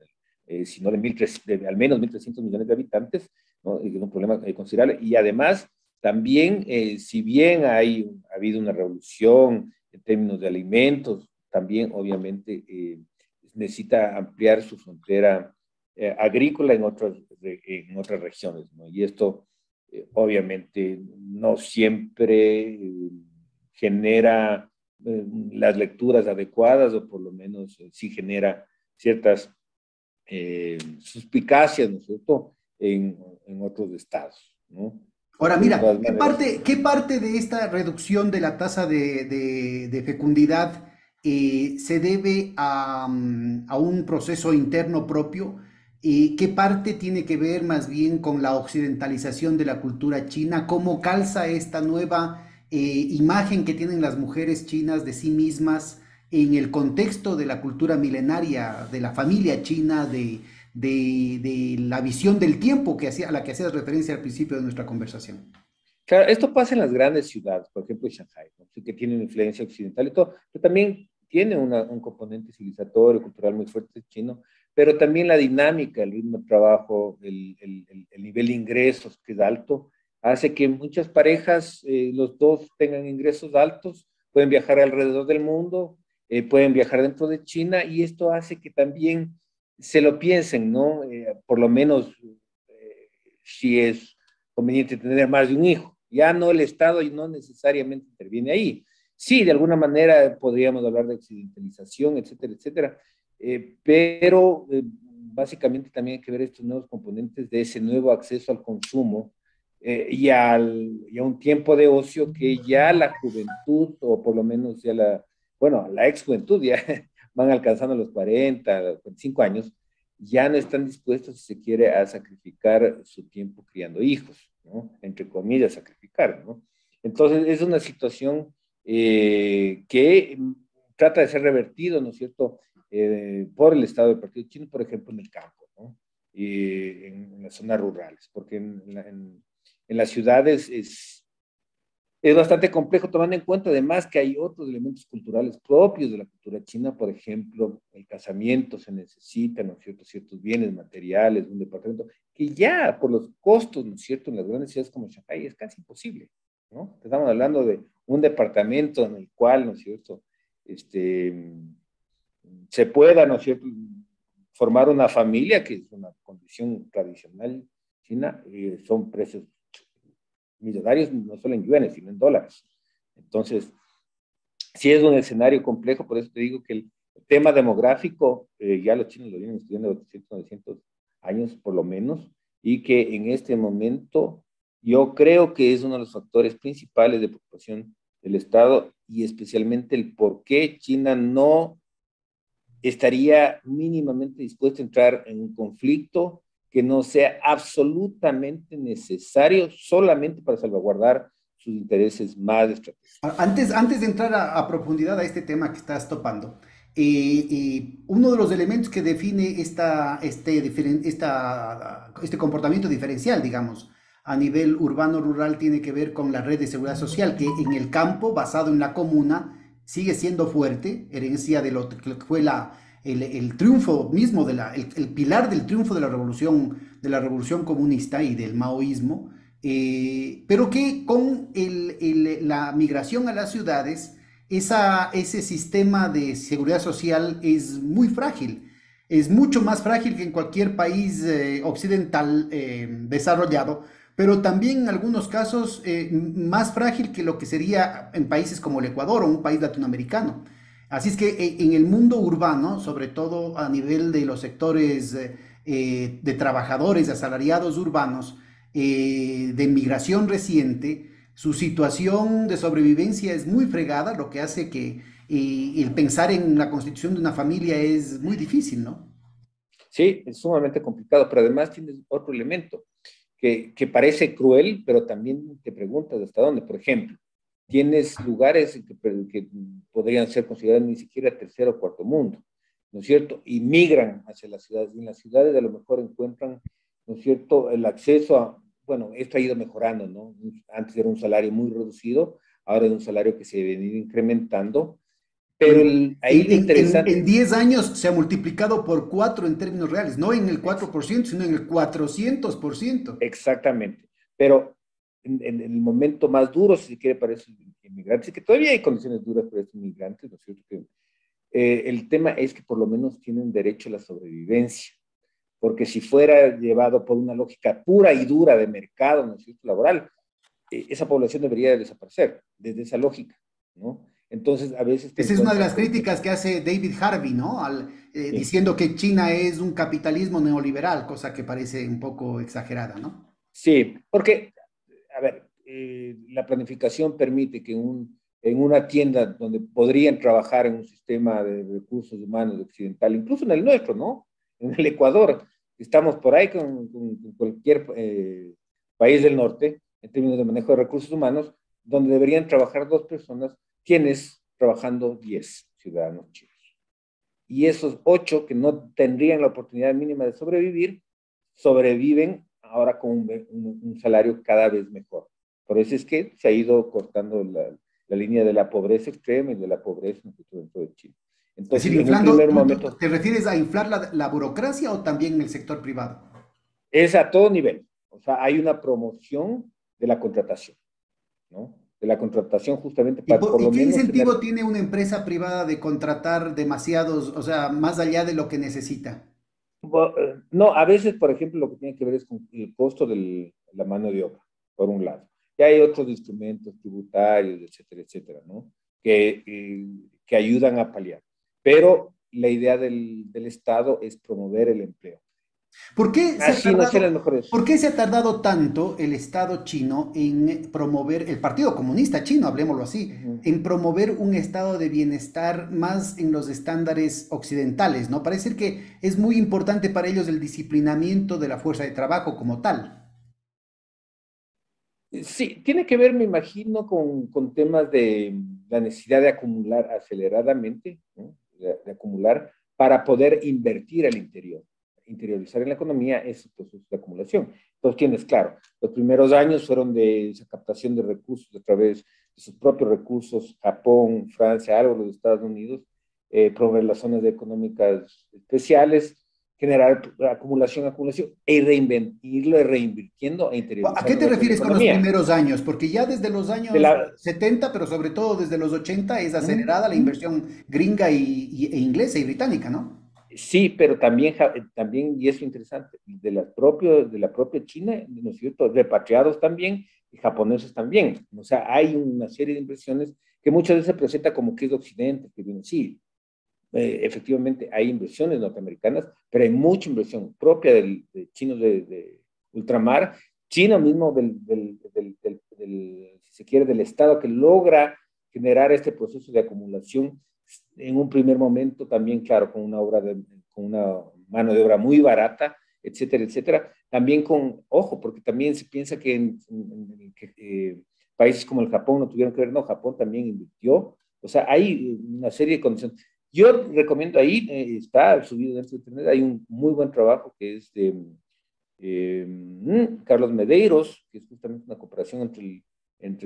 Sino de, de al menos 1.300 millones de habitantes, ¿no? Y un problema considerable. Y además, también, si bien ha habido una revolución en términos de alimentos, también obviamente necesita ampliar su frontera agrícola en otras regiones, ¿no? Y esto obviamente no siempre genera las lecturas adecuadas, o por lo menos sí genera ciertas suspicacias, ¿no es cierto?, en otros estados, ¿no? Ahora, De mira, todas maneras, qué parte de esta reducción de la tasa de fecundidad se debe a un proceso interno propio? ¿Y qué parte tiene que ver más bien con la occidentalización de la cultura china? ¿Cómo calza esta nueva imagen que tienen las mujeres chinas de sí mismas en el contexto de la cultura milenaria, de la familia china, de la visión del tiempo a la que hacías referencia al principio de nuestra conversación? claro, esto pasa en las grandes ciudades, por ejemplo, Shanghai, ¿no? Sí, que tiene una influencia occidental y todo, pero también tiene un componente civilizatorio, cultural muy fuerte chino, pero también la dinámica, el ritmo de trabajo, el nivel de ingresos que es alto, hace que muchas parejas, los dos tengan ingresos altos, pueden viajar alrededor del mundo, pueden viajar dentro de China, y esto hace que también se lo piensen, ¿no? Por lo menos si es conveniente tener más de un hijo. Ya no el Estado y no necesariamente interviene ahí. Sí, de alguna manera podríamos hablar de occidentalización, etcétera, etcétera, pero básicamente también hay que ver estos nuevos componentes de ese nuevo acceso al consumo y a un tiempo de ocio que ya la juventud, o por lo menos ya bueno, la ex juventud ya van alcanzando los 40, 45 años, ya no están dispuestos, si se quiere, a sacrificar su tiempo criando hijos, ¿no? Entre comillas, sacrificar, ¿no? Entonces, es una situación que trata de ser revertido, ¿no es cierto?, por el Estado del Partido Chino, por ejemplo, en el campo, ¿no? En las zonas rurales, porque en las ciudades es bastante complejo, tomando en cuenta además que hay otros elementos culturales propios de la cultura china. Por ejemplo, el casamiento se necesita, ¿no es cierto?, ciertos bienes materiales, un departamento, que ya por los costos, ¿no es cierto?, en las grandes ciudades como Shanghái es casi imposible, ¿no? Estamos hablando de un departamento en el cual, ¿no es cierto?, se pueda, ¿no es cierto?, formar una familia, que es una condición tradicional china, son precios millonarios, no solo en yuanes, sino en dólares. Entonces, sí es un escenario complejo, por eso te digo que el tema demográfico, ya los chinos lo vienen estudiando de 800, 900 años por lo menos, y que en este momento yo creo que es uno de los factores principales de preocupación del Estado, y especialmente el por qué China no estaría mínimamente dispuesto a entrar en un conflicto que no sea absolutamente necesario solamente para salvaguardar sus intereses más estratégicos. Antes de entrar a profundidad a este tema que estás topando, uno de los elementos que define este comportamiento diferencial, digamos, a nivel urbano-rural tiene que ver con la red de seguridad social, que en el campo, basado en la comuna, sigue siendo fuerte, herencia de lo que fue el triunfo mismo, el pilar del triunfo de la revolución comunista y del maoísmo, pero que con la migración a las ciudades, ese sistema de seguridad social es muy frágil. Es mucho más frágil que en cualquier país occidental desarrollado, pero también en algunos casos más frágil que lo que sería en países como el Ecuador o un país latinoamericano. Así es que en el mundo urbano, sobre todo a nivel de los sectores de trabajadores, de asalariados urbanos, de migración reciente, su situación de sobrevivencia es muy fregada, lo que hace que el pensar en la constitución de una familia es muy difícil, ¿no? Sí, es sumamente complicado, pero además tienes otro elemento que parece cruel, pero también te preguntas hasta dónde. Por ejemplo, tienes lugares que podrían ser considerados ni siquiera tercer o cuarto mundo, ¿no es cierto? Y migran hacia las ciudades, y en las ciudades a lo mejor encuentran, ¿no es cierto?, el acceso a bueno, esto ha ido mejorando, ¿no? Antes era un salario muy reducido, ahora es un salario que se ha venido incrementando, pero ahí lo interesante... En 10 años se ha multiplicado por 4 en términos reales, no en el 4%, sino en el 400%. Exactamente, pero en el momento más duro, si se quiere, para esos inmigrantes, que todavía hay condiciones duras para estos inmigrantes, ¿no es cierto? Que, el tema es que por lo menos tienen derecho a la sobrevivencia, porque si fuera llevado por una lógica pura y dura de mercado, ¿no es cierto?, laboral, esa población debería desaparecer desde esa lógica, ¿no? Entonces, a veces te Esa es una de encuentras las con que... críticas que hace David Harvey, ¿no? Sí. Diciendo que China es un capitalismo neoliberal, cosa que parece un poco exagerada, ¿no? Sí, porque, a ver, la planificación permite que en una tienda donde podrían trabajar en un sistema de recursos humanos occidental, incluso en el nuestro, ¿no? En el Ecuador, estamos por ahí con cualquier país del norte, en términos de manejo de recursos humanos, donde deberían trabajar 2 personas, tienes trabajando 10 ciudadanos chinos. Y esos 8 que no tendrían la oportunidad mínima de sobrevivir, sobreviven ahora con un salario cada vez mejor. Por eso es que se ha ido cortando la línea de la pobreza extrema y de la pobreza dentro de China. Es Entonces, decir, en un inflando, primer momento, ¿te refieres a inflar la burocracia o también en el sector privado? es a todo nivel. O sea, hay una promoción de la contratación, ¿no? De la contratación justamente para por Y lo qué menos incentivo tener... tiene una empresa privada de contratar demasiados, o sea, más allá de lo que necesita? No, a veces, por ejemplo, lo que tiene que ver es con el costo de la mano de obra, por un lado. Y hay otros instrumentos tributarios, etcétera, etcétera, ¿no? Que ayudan a paliar. Pero la idea del Estado es promover el empleo. Así no sean las mejores. ¿Por qué se ha tardado tanto el Estado chino en promover, el Partido Comunista chino, hablemoslo así, Ujú. en promover un estado de bienestar más en los estándares occidentales, ¿no? Parece que es muy importante para ellos el disciplinamiento de la fuerza de trabajo como tal. Sí, tiene que ver, me imagino, con temas de la necesidad de acumular aceleradamente, ¿no? De acumular para poder invertir al interior, interiorizar en la economía esos procesos de acumulación. Entonces tienes, claro, los primeros años fueron de esa captación de recursos a través de sus propios recursos, Japón, Francia, algo de los Estados Unidos, promover las zonas económicas especiales, generar acumulación, irlo reinvirtiendo e ¿A qué interiorizando te en otra refieres con los economía. primeros años? Porque ya desde los De años la, 70, pero sobre todo desde los 80, es mm, acelerada la mm, inversión gringa e inglesa y británica, ¿no? sí, pero también, también, y eso es interesante, de la propia China, ¿no es cierto? Repatriados también y japoneses también. O sea, hay una serie de inversiones que muchas veces se presenta como que es de Occidente, que viene, sí, efectivamente hay inversiones norteamericanas, pero hay mucha inversión propia de chinos de ultramar, chino mismo si se quiere, del Estado que logra generar este proceso de acumulación en un primer momento también, claro, con una mano de obra muy barata, etcétera, etcétera. También con, ojo, porque también se piensa que, países como el Japón no tuvieron que ver, no, Japón también invirtió. O sea, hay una serie de condiciones. Yo recomiendo ahí, está subido dentro de internet, hay un muy buen trabajo que es de Carlos Medeiros, que es justamente una cooperación entre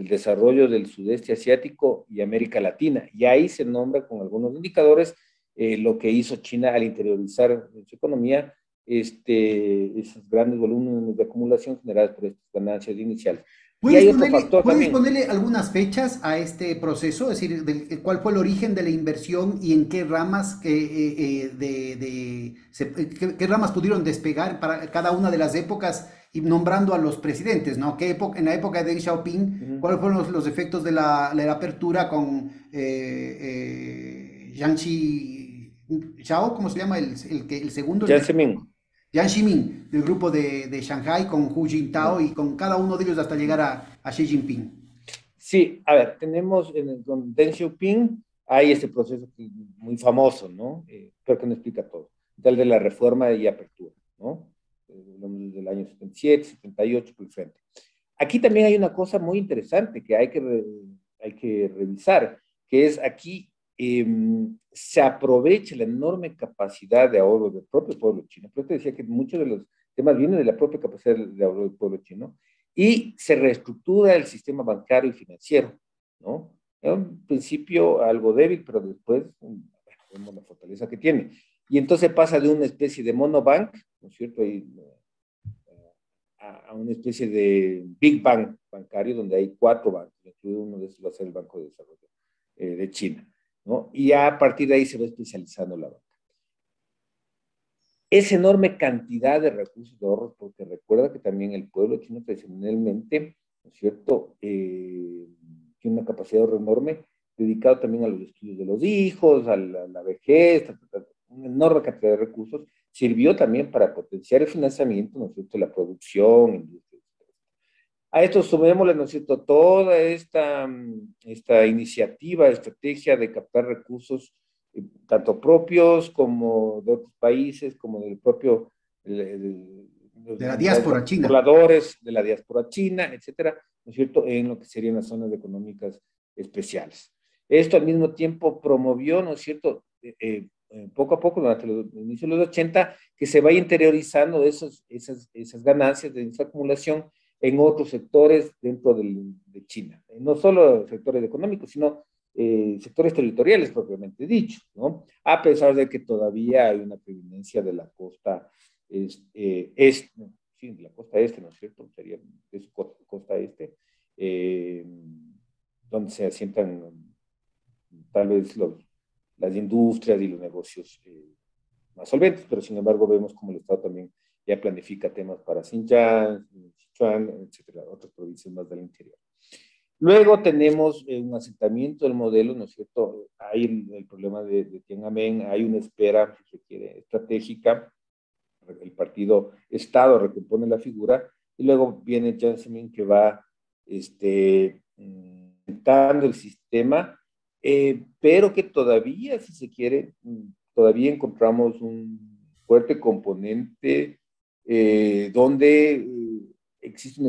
el desarrollo del sudeste asiático y América Latina. Y ahí se nombra con algunos indicadores lo que hizo China al interiorizar en su economía esos grandes volúmenes de acumulación generados por estas ganancias iniciales. Y hay otro factor Puedes también. ponerle algunas fechas a este proceso? Es decir, cuál fue el origen de la inversión y en qué ramas, qué ramas pudieron despegar para cada una de las épocas y nombrando a los presidentes, ¿no? En la época de Deng Xiaoping, Uh ¿cuáles fueron los efectos de de la apertura con Jiang Xiao? ¿Cómo se llama el segundo? Jiang Zemin. Jiang Zemin, del grupo de Shanghai, con Hu Jintao y con cada uno de ellos hasta llegar a Xi Jinping. Sí, a ver, tenemos con Deng Xiaoping, hay este proceso muy famoso, ¿no? Pero que no explica todo, el de la reforma y apertura, ¿no? Desde el año 77, 78, por el frente. Aquí también hay una cosa muy interesante que hay que revisar, que es aquí se aprovecha la enorme capacidad de ahorro del propio pueblo chino. Por eso te decía que muchos de los temas vienen de la propia capacidad de ahorro del pueblo chino, y se reestructura el sistema bancario y financiero, ¿no? En un principio algo débil, pero después vemos la fortaleza que tiene. Y entonces pasa de una especie de monobank, ¿no es cierto? A una especie de Big Bang bancario, donde hay 4 bancos, incluido uno de esos va a ser el Banco de Desarrollo de China, ¿no? Y a partir de ahí se va especializando la banca. Es enorme cantidad de recursos de ahorros, porque recuerda que también el pueblo chino tradicionalmente, ¿no es cierto?, tiene una capacidad de ahorro enorme, dedicado también a los estudios de los hijos, a la vejez, una enorme cantidad de recursos, sirvió también para potenciar el financiamiento, ¿no es cierto?, la producción, industria. A esto sumémosle, ¿no es cierto?, toda esta iniciativa, estrategia de captar recursos, tanto propios como de otros países, como del propio, De la diáspora los china. pobladores de la diáspora china, etcétera, ¿no es cierto?, en lo que serían las zonas económicas especiales. Esto al mismo tiempo promovió, ¿no es cierto?, poco a poco, durante el inicio de los 80, que se vaya interiorizando esas ganancias de esa acumulación en otros sectores dentro de China. No solo sectores económicos, sino sectores territoriales propiamente dicho, ¿no? A pesar de que todavía hay una preeminencia de la costa este, sí, de la costa este, ¿no es cierto? Sería de su costa este, donde se asientan tal vez las industrias y los negocios más solventes, pero sin embargo vemos como el Estado también ya planifica temas para Xinjiang, Sichuan, etcétera, otras provincias más del interior. Luego tenemos un asentamiento del modelo, ¿no es cierto? Hay el problema de Tiananmen, hay una espera, si se quiere, estratégica, el partido Estado recompone la figura, y luego viene Jiang Zemin que va aumentando el sistema, pero que todavía, si se quiere, todavía encontramos un fuerte componente donde existe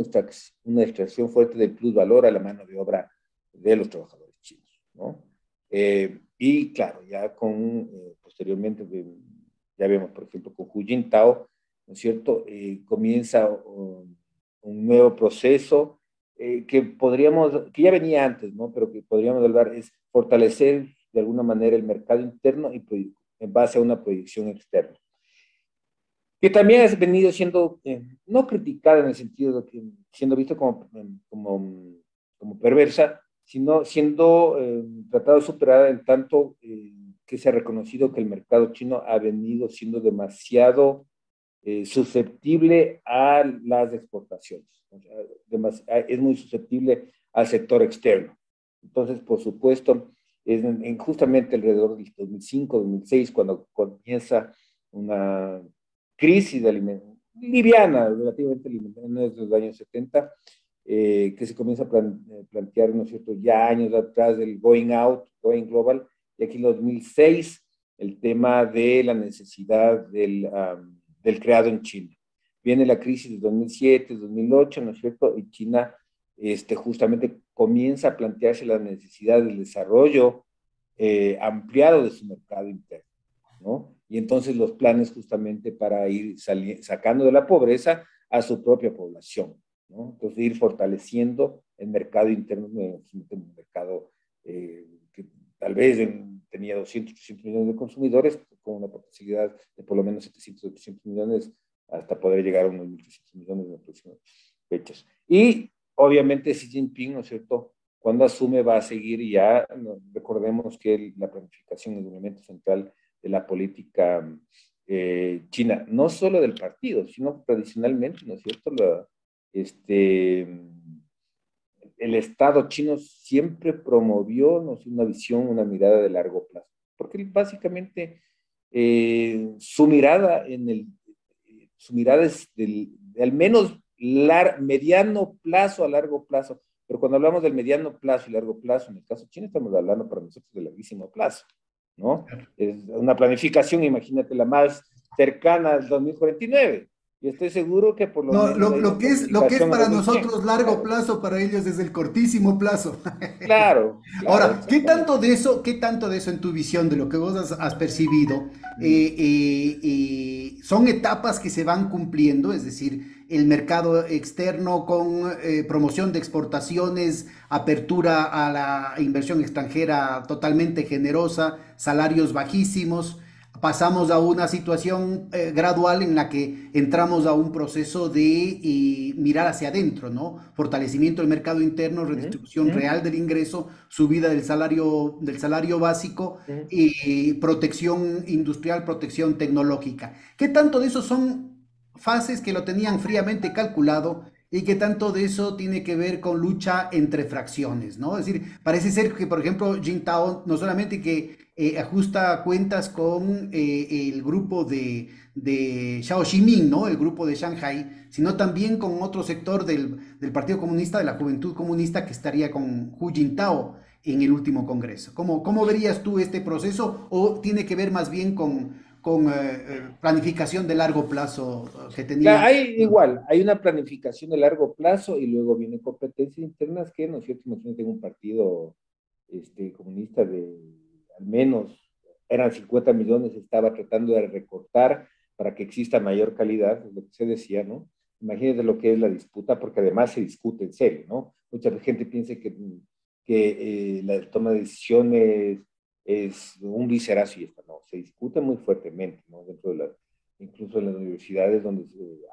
una extracción fuerte de plusvalor a la mano de obra de los trabajadores chinos, ¿no? Y claro, ya posteriormente, ya vemos, por ejemplo, con Hu Jintao, ¿no es cierto?, comienza un nuevo proceso que ya venía antes, ¿no?, pero que podríamos hablar es fortalecer de alguna manera el mercado interno y en base a una proyección externa, que también ha venido siendo no criticada en el sentido de que siendo visto como perversa, sino siendo tratado de superar en tanto que se ha reconocido que el mercado chino ha venido siendo demasiado susceptible a las exportaciones, o sea, es muy susceptible al sector externo. Entonces, por supuesto, es justamente alrededor del 2005, 2006, cuando comienza una crisis de alimentos, liviana, relativamente liviana, desde los años 70, que se comienza a plantear, ¿no es cierto?, ya años atrás del going out, going global, y aquí en 2006, el tema de la necesidad del creado en China. Viene la crisis de 2007, 2008, ¿no es cierto?, y China justamente comienza a plantearse la necesidad del desarrollo ampliado de su mercado interno, ¿no? Y entonces los planes justamente para ir sacando de la pobreza a su propia población, ¿no? Entonces ir fortaleciendo el mercado interno, un mercado que tal vez tenía 200, 300 millones de consumidores, con una potencialidad de por lo menos 700, 800 millones, hasta poder llegar a unos 1.300 millones en las próximas fechas. Y obviamente Xi Jinping, ¿no es cierto?, cuando asume va a seguir ya, ¿no? Recordemos que la planificación es un elemento central de la política china, no solo del partido, sino tradicionalmente, ¿no es cierto?, el Estado chino siempre promovió, ¿no?, una visión, una mirada de largo plazo, porque básicamente su mirada es de al menos mediano plazo a largo plazo, pero cuando hablamos del mediano plazo y largo plazo, en el caso chino estamos hablando para nosotros de larguísimo plazo, ¿no? Es una planificación, imagínate, la más cercana al 2049, Y estoy seguro que por lo No, menos hay una lo que es comunicación a para los 100. nosotros largo Claro, plazo, para ellos es el cortísimo plazo. claro, claro, Ahora, exactamente. qué tanto de eso en tu visión, de lo que vos has percibido, son etapas que se van cumpliendo? Es decir, el mercado externo con promoción de exportaciones, apertura a la inversión extranjera totalmente generosa, salarios bajísimos. Pasamos a una situación gradual en la que entramos a un proceso de mirar hacia adentro, ¿no? Fortalecimiento del mercado interno, Ujú, redistribución ujú, real del ingreso, subida del salario básico, ujú. protección industrial, protección tecnológica. ¿Qué tanto de eso son fases que lo tenían fríamente calculado y qué tanto de eso tiene que ver con lucha entre fracciones, ¿no? Es decir, parece ser que, por ejemplo, Jintao no solamente que ajusta cuentas con el grupo de Xiao Ximing, ¿no? El grupo de Shanghai, sino también con otro sector del Partido Comunista, de la Juventud Comunista, que estaría con Hu Jintao en el último congreso. ¿Cómo verías tú este proceso o tiene que ver más bien con planificación de largo plazo que tenía? Hay igual, hay una planificación de largo plazo y luego vienen competencias internas que, ¿no es cierto? Imagínate en un partido comunista de al menos eran 50 millones, estaba tratando de recortar para que exista mayor calidad, es lo que se decía, ¿no? Imagínate lo que es la disputa, porque además se discute en serio, ¿no? Mucha gente piensa que la toma de decisiones es un viserazo y esto, no, se discute muy fuertemente, ¿no? Dentro de incluso en las universidades donde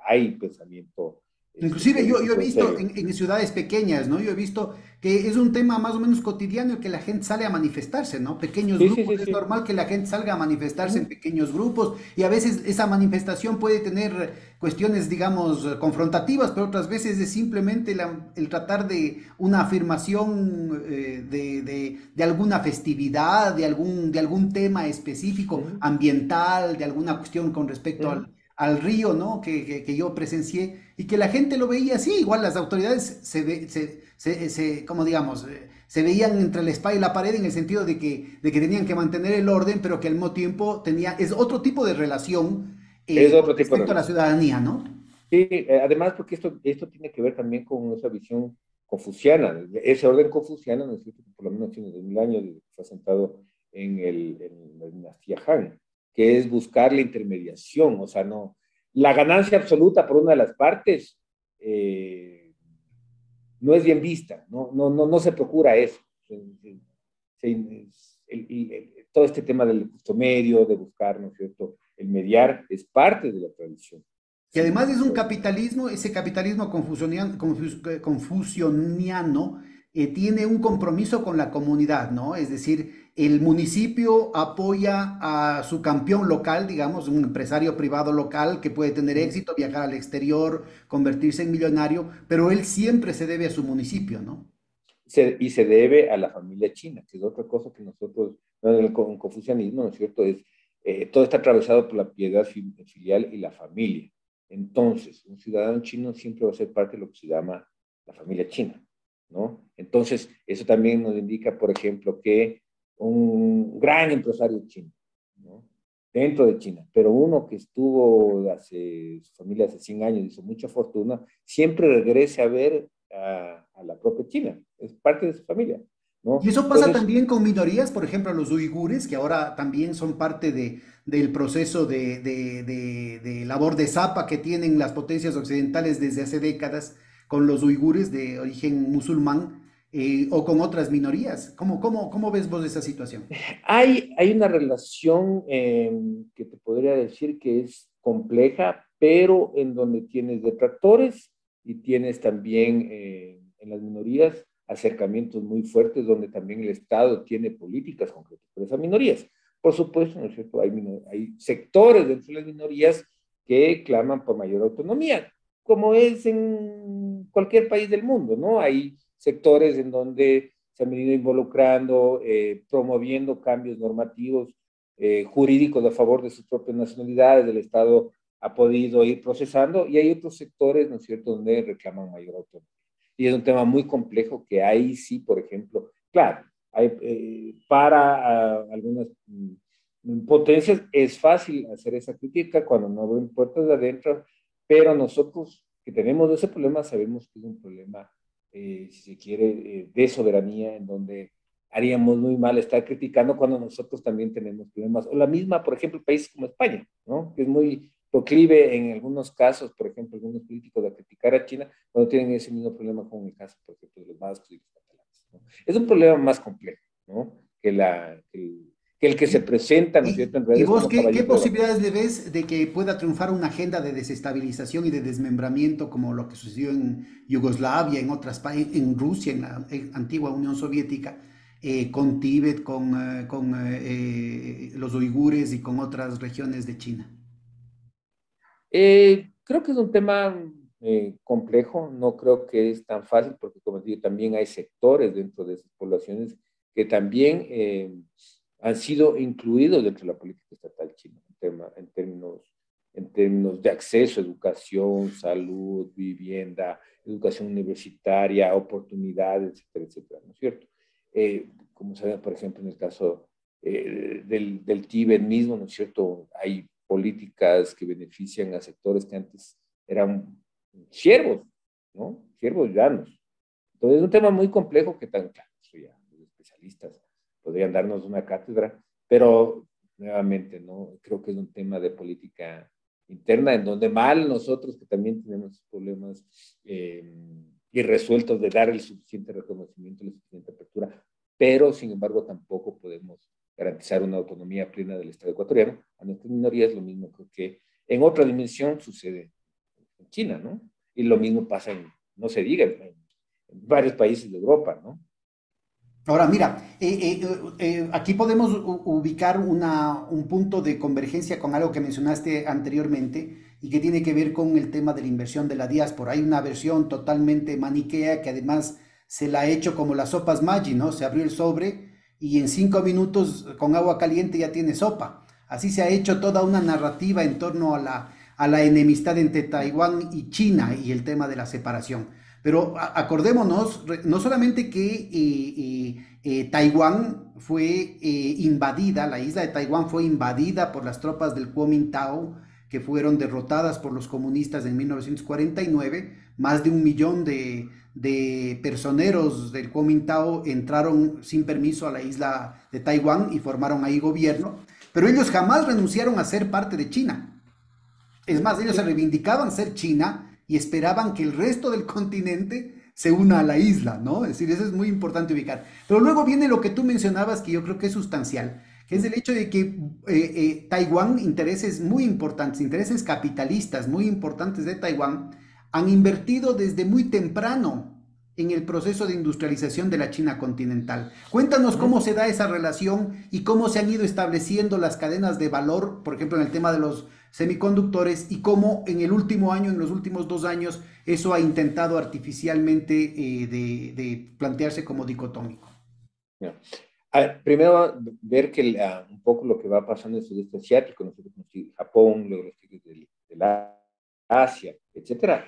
hay pensamiento Inclusive yo he político en visto serio. en ciudades pequeñas, ¿no? Yo he visto que es un tema más o menos cotidiano el que la gente sale a manifestarse, ¿no? Pequeños Sí, sí, grupos, sí, es sí. normal que la gente salga a manifestarse en Ujú. pequeños grupos y a veces esa manifestación puede tener cuestiones, digamos, confrontativas, pero otras veces es simplemente el tratar de una afirmación de alguna festividad, de algún tema específico, Ujú, ambiental, de alguna cuestión con respecto ujú. al río, ¿no? Que yo presencié y que la gente lo veía así, igual las autoridades como digamos, se veían entre la espada y la pared en el sentido de que tenían que mantener el orden, pero que al mismo tiempo es otro tipo de relación Es con otro tipo de respecto a la relación. ciudadanía, ¿no? Sí, además porque esto tiene que ver también con esa visión confuciana, ese orden confuciano, ¿no es cierto? Que por lo menos tiene 2000 años desde que fue asentado en la dinastía Han, que es buscar la intermediación, o sea, no, la ganancia absoluta por una de las partes eh, no es bien vista, no se procura eso. Todo este tema del justo medio, de buscar, ¿no es cierto?, el mediar, es parte de la tradición Que además es un civilizacional. capitalismo, ese capitalismo confucianiano tiene un compromiso con la comunidad, ¿no? Es decir, el municipio apoya a su campeón local, digamos, un empresario privado local que puede tener Ujú. éxito, viajar al exterior, convertirse en millonario, pero él siempre se debe a su municipio, ¿no? Y se debe a la familia china, que es otra cosa que nosotros, bueno, en el confucianismo, ¿no es cierto? Todo está atravesado por la piedad filial y la familia. Entonces, un ciudadano chino siempre va a ser parte de lo que se llama la familia china, ¿no? Entonces, eso también nos indica, por ejemplo, que un gran empresario chino, ¿no? Dentro de China, pero uno que estuvo su familia hace 100 años, hizo mucha fortuna, siempre regrese a ver a la propia China, es parte de su familia, Y ¿no? eso pasa Entonces, también con minorías, por ejemplo, los uigures, que ahora también son parte del proceso de labor de zapa que tienen las potencias occidentales desde hace décadas con los uigures de origen musulmán o con otras minorías. ¿Cómo ves vos esa situación? hay una relación que te podría decir que es compleja, pero en donde tienes detractores y tienes también en las minorías acercamientos muy fuertes donde también el Estado tiene políticas concretas por esas minorías. Por supuesto, ¿no es cierto? Hay sectores dentro de las minorías que claman por mayor autonomía, como es en cualquier país del mundo, ¿no? Hay sectores en donde se han venido involucrando, promoviendo cambios normativos, jurídicos a favor de sus propias nacionalidades, el Estado ha podido ir procesando, y hay otros sectores, ¿no es cierto?, donde reclaman mayor autonomía. Y es un tema muy complejo que ahí sí, por ejemplo, claro, para algunas potencias es fácil hacer esa crítica cuando no abren puertas de adentro, pero nosotros que tenemos ese problema sabemos que es un problema, si se quiere, de soberanía, en donde haríamos muy mal estar criticando cuando nosotros también tenemos problemas. O la misma, por ejemplo, países como España, ¿no? Que es muy proclive en algunos casos, por ejemplo, algunos políticos a criticar a China cuando tienen ese mismo problema con el caso, por ejemplo, de los vascos y los catalanes, ¿no? Es un problema más complejo, ¿no? Que el que se presenta, ¿no es cierto?, en Y redes vos como qué caballito de batalla. posibilidades le ves de que pueda triunfar una agenda de desestabilización y de desmembramiento como lo que sucedió en Yugoslavia, en en Rusia, en la antigua Unión Soviética, con Tíbet, con los uigures y con otras regiones de China? Creo que es un tema complejo, no creo que es tan fácil porque, como digo, también hay sectores dentro de esas poblaciones que también han sido incluidos dentro de la política estatal china, en términos de acceso a educación, salud, vivienda, educación universitaria, oportunidades, etcétera, etcétera, ¿no es cierto? Como saben, por ejemplo, en el caso del Tíbet mismo, ¿no es cierto? Hay políticas que benefician a sectores que antes eran siervos, ¿no? Siervos llanos. Entonces es un tema muy complejo que tan, claro, ya, los especialistas podrían darnos una cátedra, pero nuevamente, ¿no? Creo que es un tema de política interna en donde mal nosotros que también tenemos problemas irresueltos de dar el suficiente reconocimiento, la suficiente apertura, pero sin embargo tampoco podemos garantizar una autonomía plena del Estado ecuatoriano. A nuestras minorías lo mismo creo que en otra dimensión sucede en China, ¿no? Y lo mismo pasa en, no se diga, en varios países de Europa, ¿no? Ahora, mira, aquí podemos ubicar un punto de convergencia con algo que mencionaste anteriormente y que tiene que ver con el tema de la inversión de la diáspora. Hay una versión totalmente maniquea que además se la ha hecho como las sopas Maggi, ¿no? Se abrió el sobre y en 5 minutos con agua caliente ya tiene sopa. Así se ha hecho toda una narrativa en torno a la enemistad entre Taiwán y China y el tema de la separación. Pero acordémonos, no solamente que Taiwán fue invadida, la isla de Taiwán fue invadida por las tropas del Kuomintao, que fueron derrotadas por los comunistas en 1949. Más de 1 millón de personeros del Kuomintao entraron sin permiso a la isla de Taiwán y formaron ahí gobierno, pero ellos jamás renunciaron a ser parte de China. Es más, ellos se Sí. reivindicaban ser China y esperaban que el resto del continente se una a la isla, ¿no? Es decir, eso es muy importante ubicar. Pero luego viene lo que tú mencionabas, que yo creo que es sustancial, que es el hecho de que Taiwán, intereses muy importantes, intereses capitalistas muy importantes de Taiwán, han invertido desde muy temprano en el proceso de industrialización de la China continental. Cuéntanos cómo se da esa relación y cómo se han ido estableciendo las cadenas de valor, por ejemplo, en el tema de los semiconductores y cómo en el último año, en los últimos 2 años, eso ha intentado artificialmente de plantearse como dicotómico. Ya. A ver, primero, ver que un poco lo que va pasando en el sudeste asiático, nosotros conocemos Japón, luego los países de la Asia, etcétera,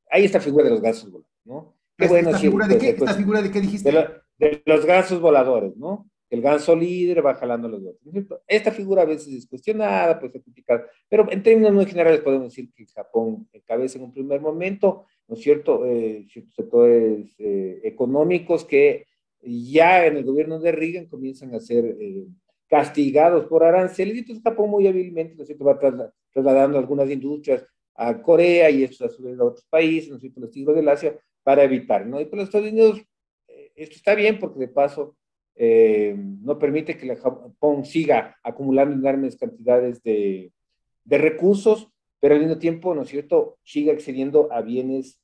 hay esta figura de los gases voladores, ¿no? Qué bueno, ¿Esta sí, figura de pues, qué? ¿Esta figura de qué de, dijiste? de los gansos voladores, ¿no? El ganso líder va jalando a los otros, ¿no es cierto? Esta figura a veces es cuestionada, pues es criticada, pero en términos muy generales podemos decir que Japón encabeza en un primer momento, ¿no es cierto?, ciertos sectores económicos que ya en el gobierno de Reagan comienzan a ser castigados por aranceles, y entonces Japón muy hábilmente, ¿no es cierto?, va trasladando algunas industrias a Corea y esto a su vez a otros países, ¿no es cierto?, los tigres del Asia, para evitar, ¿no? Y por los Estados Unidos esto está bien porque de paso no permite que Japón siga acumulando enormes cantidades de recursos, pero al mismo tiempo, ¿no es cierto?, sigue accediendo a bienes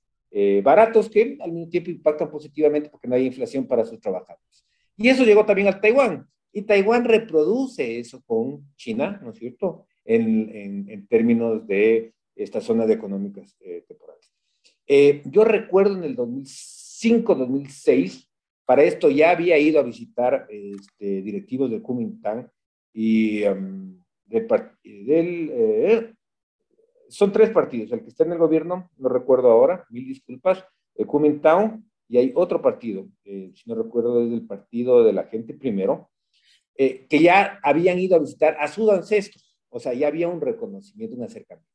baratos que al mismo tiempo impactan positivamente porque no hay inflación para sus trabajadores. Y eso llegó también a Taiwán. Y Taiwán reproduce eso con China, ¿no es cierto?, en términos de estas zonas económicas temporales. Yo recuerdo en el 2005-2006, para esto ya había ido a visitar directivos del Kuomintang y son 3 partidos, el que está en el gobierno, no recuerdo ahora, mil disculpas, el Kuomintang, y hay otro partido, si no recuerdo, es el partido de la gente primero, que ya habían ido a visitar a sus ancestros, o sea, ya había un reconocimiento, un acercamiento.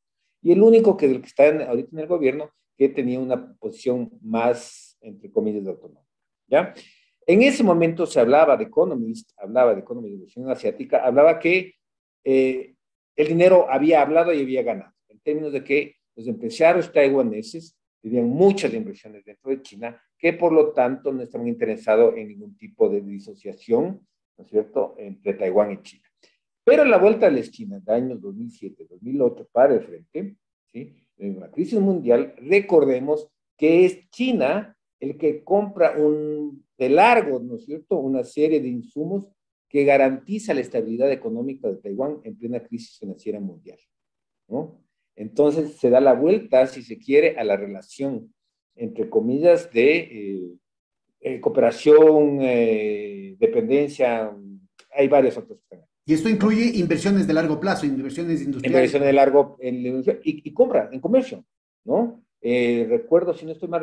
y el único del que está ahorita en el gobierno que tenía una posición más, entre comillas, de autonomía, ¿ya? En ese momento se hablaba de Economist, hablaba de Economist de Inversión Asiática, hablaba que el dinero había hablado y había ganado, en términos de que los empresarios taiwaneses tenían muchas inversiones dentro de China, que por lo tanto no estaban interesados en ningún tipo de disociación, ¿no es cierto?, entre Taiwán y China. Pero en la vuelta de la esquina, de años 2007, 2008, para el frente, ¿sí?, en la crisis mundial, recordemos que es China el que compra de largo, ¿no es cierto?, una serie de insumos que garantiza la estabilidad económica de Taiwán en plena crisis financiera mundial, ¿no? Entonces se da la vuelta, si se quiere, a la relación, entre comillas, de cooperación, dependencia, hay varios otros temas. Y esto incluye inversiones de largo plazo, inversiones industriales. Inversiones de largo, y compra, en comercio, ¿no? Recuerdo, si no estoy mal,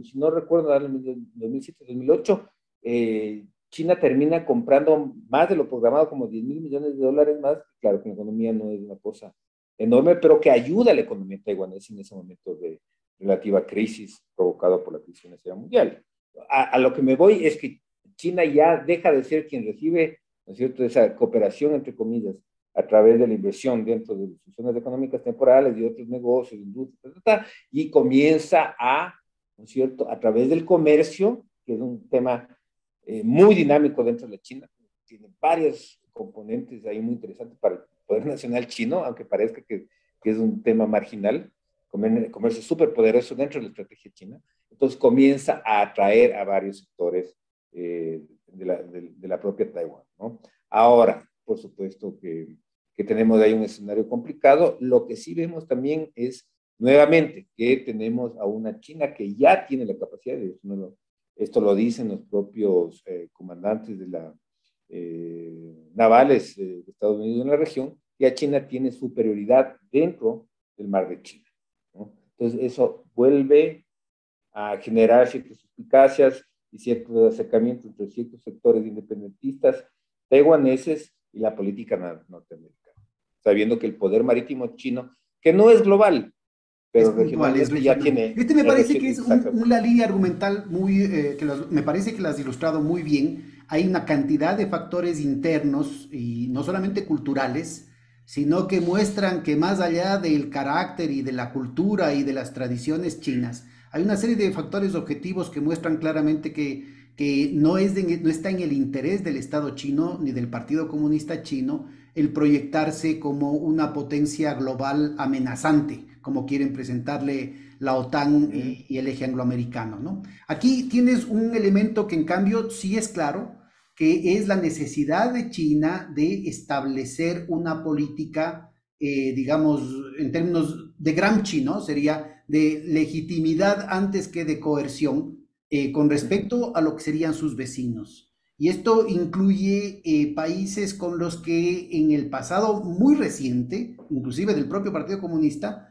si no recuerdo, en 2007-2008, China termina comprando más de lo programado, como 10 mil millones de dólares más. Claro que la economía no es una cosa enorme, pero que ayuda a la economía taiwanesa en ese momento de relativa crisis provocada por la crisis financiera mundial. A lo que me voy es que China ya deja de ser quien recibe, ¿no es cierto?, esa cooperación, entre comillas, a través de la inversión dentro de sus zonas económicas temporales y otros negocios, industrias, y comienza ¿no es cierto?, a través del comercio, que es un tema muy dinámico dentro de la China, tiene varios componentes ahí muy interesantes para el poder nacional chino, aunque parezca que es un tema marginal, comercio súper poderoso dentro de la estrategia china. Entonces comienza a atraer a varios sectores de la propia Taiwán, ¿no? Ahora, por supuesto que tenemos ahí un escenario complicado. Lo que sí vemos también es, nuevamente, que tenemos a una China que ya tiene la capacidad de esto lo dicen los propios comandantes de navales de Estados Unidos en la región, ya China tiene superioridad dentro del mar de China, ¿no? Entonces eso vuelve a generar ciertas suspicacias y ciertos acercamientos entre ciertos sectores independentistas taiwaneses y la política norteamericana, sabiendo que el poder marítimo chino, que no es global, pero regionalmente ya tiene... Me parece que es una línea argumental muy, me parece que la has ilustrado muy bien. Hay una cantidad de factores internos y no solamente culturales, sino que muestran que más allá del carácter y de la cultura y de las tradiciones chinas, hay una serie de factores objetivos que muestran claramente que no está en el interés del Estado chino ni del Partido Comunista Chino el proyectarse como una potencia global amenazante, como quieren presentarle la OTAN y el eje angloamericano, ¿no? Aquí tienes un elemento que en cambio sí es claro, que es la necesidad de China de establecer una política, digamos, en términos de Gramsci, ¿no? Sería de legitimidad antes que de coerción, con respecto a lo que serían sus vecinos. Y esto incluye países con los que en el pasado muy reciente, inclusive del propio Partido Comunista,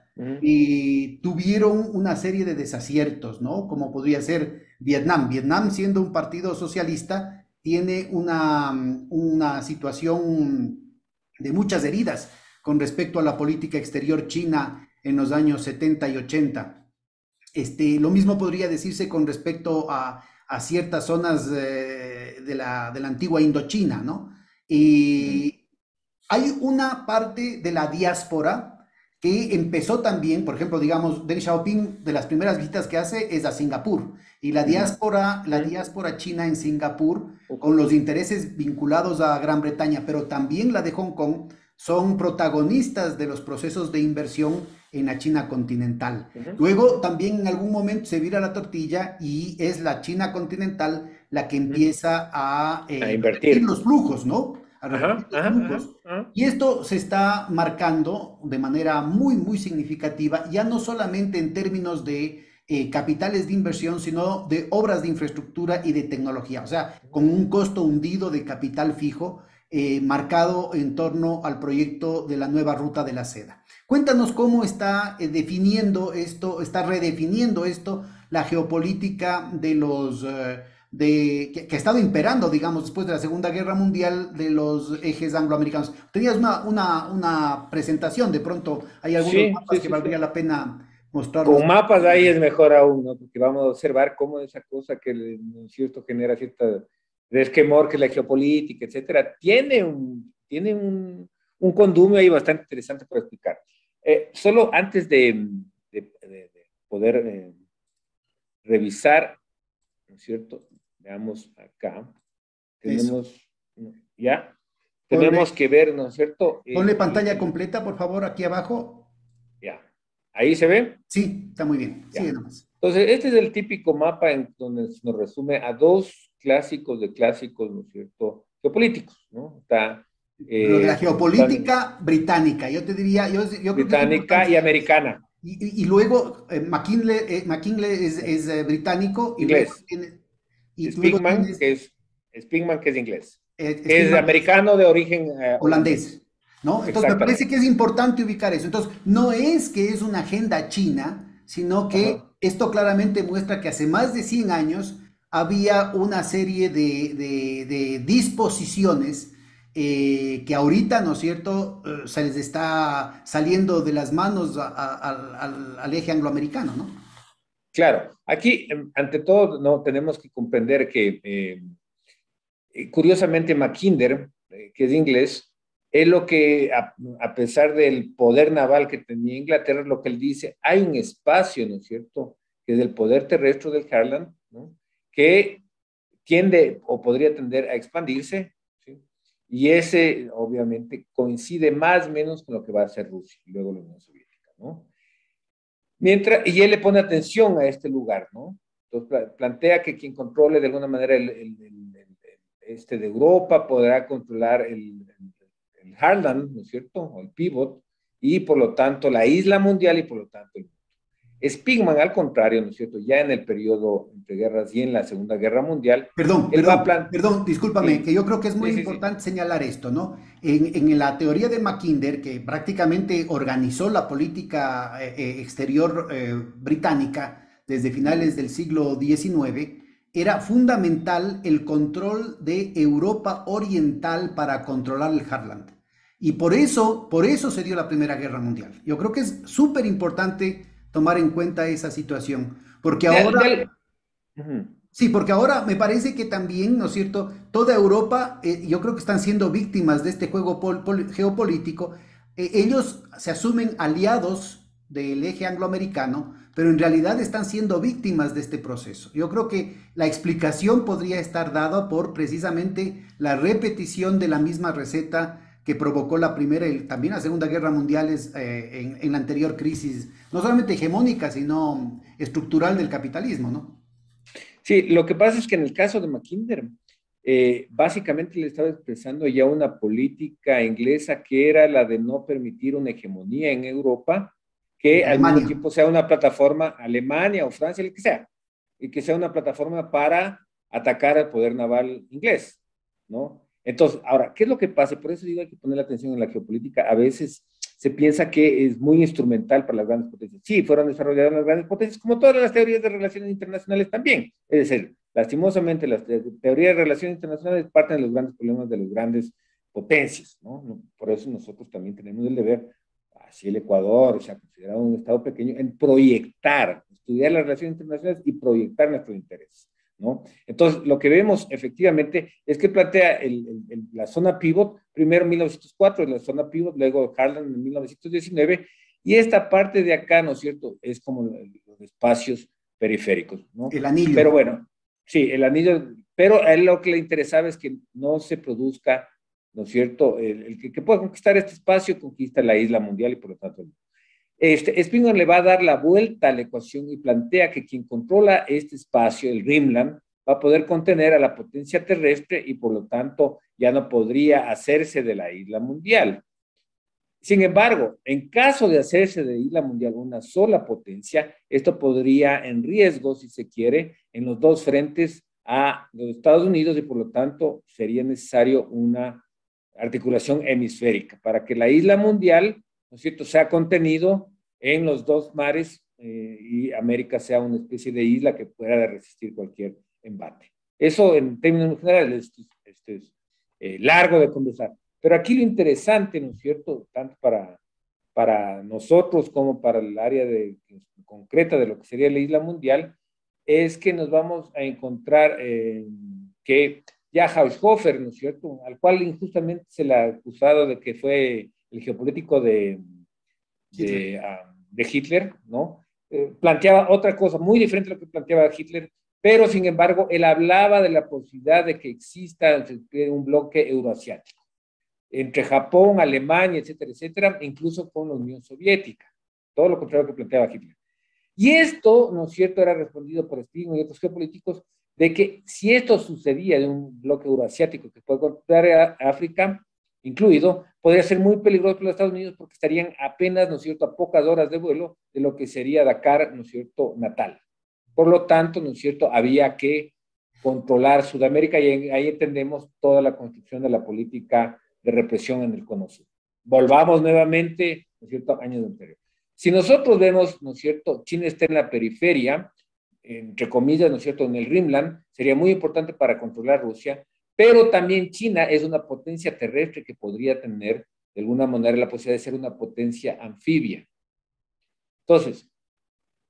tuvieron una serie de desaciertos, ¿no? Como podría ser Vietnam. Vietnam, siendo un partido socialista, tiene una situación de muchas heridas con respecto a la política exterior china en los años 70 y 80. Lo mismo podría decirse con respecto a ciertas zonas de la antigua Indochina, ¿no? Hay una parte de la diáspora que empezó también, por ejemplo, digamos, Deng Xiaoping, de las primeras visitas que hace es a Singapur, y la diáspora china en Singapur, con los intereses vinculados a Gran Bretaña, pero también la de Hong Kong, son protagonistas de los procesos de inversión en la China continental. Luego también en algún momento se vira la tortilla y es la China continental la que empieza a invertir los flujos, ¿no? Y esto se está marcando de manera muy, muy significativa, ya no solamente en términos de capitales de inversión, sino de obras de infraestructura y de tecnología, o sea, con un costo hundido de capital fijo, marcado en torno al proyecto de la nueva ruta de la seda. Cuéntanos cómo está definiendo esto, está redefiniendo esto, la geopolítica de que ha estado imperando, digamos, después de la Segunda Guerra Mundial de los ejes angloamericanos. Tenías una presentación, de pronto hay algunos Sí, mapas sí, que sí, valdría sí. la pena mostrarlos. Con mapas ahí es mejor aún, ¿no? Porque vamos a observar cómo esa cosa que, ¿no es cierto?, genera cierta resquemor, que es la geopolítica, etcétera, tiene un condumio ahí bastante interesante para explicar. Solo antes de poder revisar, ¿no es cierto? Veamos acá. Eso. Tenemos, ¿ya? Ponle, Tenemos que ver, ¿no es cierto? ponle pantalla completa, por favor, aquí abajo. Ya. Ahí se ve. Sí, está muy bien. Sigue Ya. nomás. Entonces, este es el típico mapa en donde se nos resume a dos clásicos de clásicos, ¿no es cierto? Geopolíticos, ¿no? Está Pero de la tan geopolítica británica, yo te diría, yo creo que es británica importante y saber eso. americana, Y luego McKinley es británico y luego, inglés. luego Spingman, tienes que es inglés, que es Spingman, que es americano de origen holandés, holandés. ¿no? Entonces me parece que Exactamente. es importante ubicar eso. Entonces, no es que es una agenda china, sino que Ajá. esto claramente muestra que hace más de 100 años había una serie de disposiciones que ahorita, ¿no es cierto?, se les está saliendo de las manos al eje angloamericano, ¿no? Claro, aquí, ante todo, no tenemos que comprender que curiosamente, Mackinder, que es inglés, es lo que, a pesar del poder naval que tenía Inglaterra, lo que él dice, hay un espacio, ¿no es cierto?, que es el poder terrestre del Harland, ¿no?, que tiende o podría tender a expandirse, ¿sí? Y ese, obviamente, coincide más o menos con lo que va a hacer Rusia y luego la Unión Soviética, ¿no? Mientras, y él le pone atención a este lugar, ¿no? Entonces plantea que quien controle de alguna manera este de Europa podrá controlar el Harland, ¿no es cierto? O el pivot, y por lo tanto la isla mundial y por lo tanto el mundo. Spigman, al contrario, ¿no es cierto? Ya en el periodo entre guerras y en la Segunda Guerra Mundial, él va a plantear. Discúlpame, que Sí, yo creo que es muy sí, sí, sí. importante señalar esto, ¿no? En la teoría de Mackinder, que prácticamente organizó la política exterior británica desde finales del siglo XIX, era fundamental el control de Europa Oriental para controlar el Heartland. Y por eso se dio la Primera Guerra Mundial. Yo creo que es súper importante tomar en cuenta esa situación, porque De, ahora de, uh-huh. sí, porque ahora me parece que también, ¿no es cierto? Toda Europa, yo creo que están siendo víctimas de este juego geopolítico. Ellos se asumen aliados del eje angloamericano, pero en realidad están siendo víctimas de este proceso. Yo creo que la explicación podría estar dada por precisamente la repetición de la misma receta que provocó la Primera y también la Segunda Guerra Mundiales en la anterior crisis, no solamente hegemónica, sino estructural del capitalismo, ¿no? Sí, lo que pasa es que en el caso de Mackinder, básicamente le estaba expresando ya una política inglesa que era la de no permitir una hegemonía en Europa, que al mismo Alemania. tiempo sea una plataforma, Alemania o Francia, el que sea, y que sea una plataforma para atacar al poder naval inglés, ¿no? Entonces, ahora, ¿qué es lo que pasa? Por eso digo, hay que poner la atención en la geopolítica. A veces se piensa que es muy instrumental para las grandes potencias. Sí, fueron desarrolladas las grandes potencias, como todas las teorías de relaciones internacionales también. Es decir, lastimosamente, las teorías de relaciones internacionales parten de los grandes problemas de las grandes potencias, ¿no? Por eso nosotros también tenemos el deber, así el Ecuador se ha considerado un Estado pequeño, en proyectar, estudiar las relaciones internacionales y proyectar nuestros intereses, ¿no? Entonces, lo que vemos efectivamente es que plantea la zona pivot, primero en 1904, la zona pivot, luego Harlan en 1919, y esta parte de acá, ¿no es cierto?, es como los espacios periféricos, ¿no? El anillo. Pero bueno, sí, el anillo, pero a él lo que le interesaba es que no se produzca, ¿no es cierto?, el que pueda conquistar este espacio conquista la isla mundial y por lo tanto Spinner le va a dar la vuelta a la ecuación y plantea que quien controla este espacio, el Rimland, va a poder contener a la potencia terrestre y por lo tanto ya no podría hacerse de la isla mundial. Sin embargo, en caso de hacerse de isla mundial una sola potencia, esto podría en riesgo, si se quiere, en los dos frentes a los Estados Unidos y por lo tanto sería necesario una articulación hemisférica para que la isla mundial, ¿no es cierto?, sea contenido en los dos mares y América sea una especie de isla que pueda resistir cualquier embate. Eso en términos generales es largo de conversar. Pero aquí lo interesante, ¿no es cierto?, tanto para nosotros como para el área concreta de lo que sería la isla mundial, es que nos vamos a encontrar que ya Haushofer, ¿no es cierto?, al cual injustamente se le ha acusado de que fue el geopolítico de Hitler, ¿no? Planteaba otra cosa muy diferente a lo que planteaba Hitler, pero sin embargo él hablaba de la posibilidad de que exista un bloque euroasiático entre Japón, Alemania, etcétera, etcétera, incluso con la Unión Soviética, todo lo contrario que planteaba Hitler. Y esto, ¿no es cierto?, era respondido por Spiegelman y otros geopolíticos de que si esto sucedía de un bloque euroasiático que puede controlar a África, incluido, podría ser muy peligroso para los Estados Unidos porque estarían apenas, ¿no es cierto?, a pocas horas de vuelo de lo que sería Dakar, ¿no es cierto?, natal. Por lo tanto, ¿no es cierto?, había que controlar Sudamérica y ahí entendemos toda la construcción de la política de represión en el Cono Sur. Volvamos nuevamente, ¿no es cierto?, años anteriores. Si nosotros vemos, ¿no es cierto?, China está en la periferia, entre comillas, ¿no es cierto?, en el Rimland, sería muy importante para controlar Rusia, pero también China es una potencia terrestre que podría tener, de alguna manera, la posibilidad de ser una potencia anfibia. Entonces,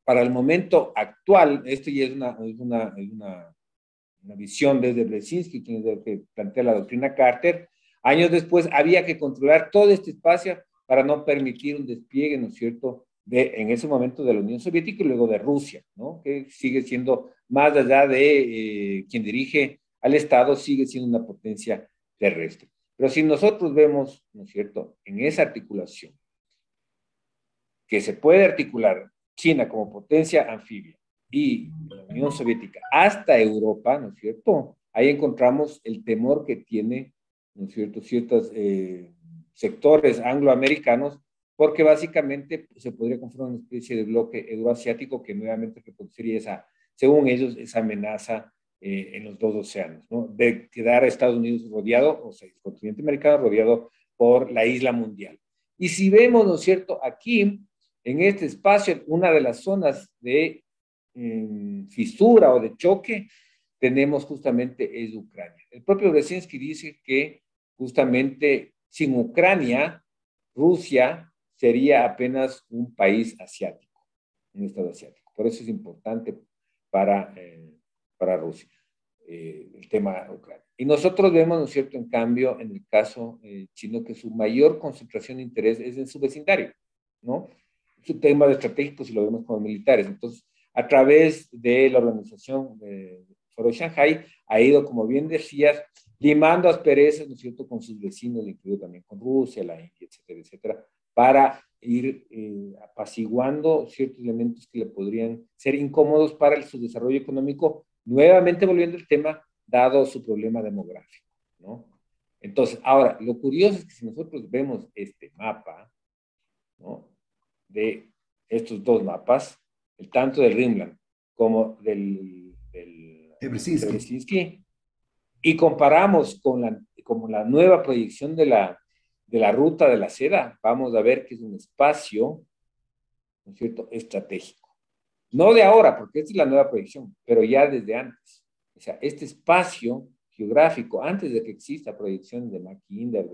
para el momento actual, esto ya es una visión desde Brzezinski, quien es el que plantea la doctrina Carter. Años después había que controlar todo este espacio para no permitir un despliegue, ¿no es cierto?, en ese momento de la Unión Soviética y luego de Rusia, ¿no?, que sigue siendo, más allá de quien dirige al Estado, sigue siendo una potencia terrestre. Pero si nosotros vemos, ¿no es cierto?, en esa articulación, que se puede articular China como potencia anfibia y la Unión Soviética hasta Europa, ¿no es cierto?, ahí encontramos el temor que tiene, ¿no es cierto?, ciertos sectores angloamericanos, porque básicamente se podría conformar una especie de bloque euroasiático que nuevamente reproduciría según ellos, esa amenaza en los dos océanos, ¿no?, de quedar a Estados Unidos rodeado, o sea, el continente americano rodeado por la isla mundial. Y si vemos, ¿no es cierto?, aquí, en este espacio, una de las zonas de fisura o de choque, tenemos justamente es Ucrania. El propio Brzezinski dice que justamente sin Ucrania, Rusia sería apenas un país asiático, un estado asiático. Por eso es importante para Rusia el tema de Ucrania. Y nosotros vemos, ¿no es cierto?, en cambio, en el caso chino, que su mayor concentración de interés es en su vecindario, ¿no? Su tema de estratégico, si lo vemos como militares. Entonces, a través de la organización Foro Shanghai, ha ido, como bien decías, limando asperezas, ¿no es cierto?, con sus vecinos, incluido también con Rusia, la India, etcétera, etcétera, para ir apaciguando ciertos elementos que le podrían ser incómodos para su desarrollo económico, nuevamente volviendo al tema, dado su problema demográfico, ¿no? Entonces, ahora, lo curioso es que si nosotros vemos este mapa, ¿no?, de estos dos mapas, el tanto del Rimland como de Brzezinski, y comparamos con la nueva proyección de la ruta de la seda, vamos a ver que es un espacio, ¿no es cierto?, estratégico. No de ahora, porque esta es la nueva proyección, pero ya desde antes. O sea, este espacio geográfico, antes de que exista proyección de Mackinder,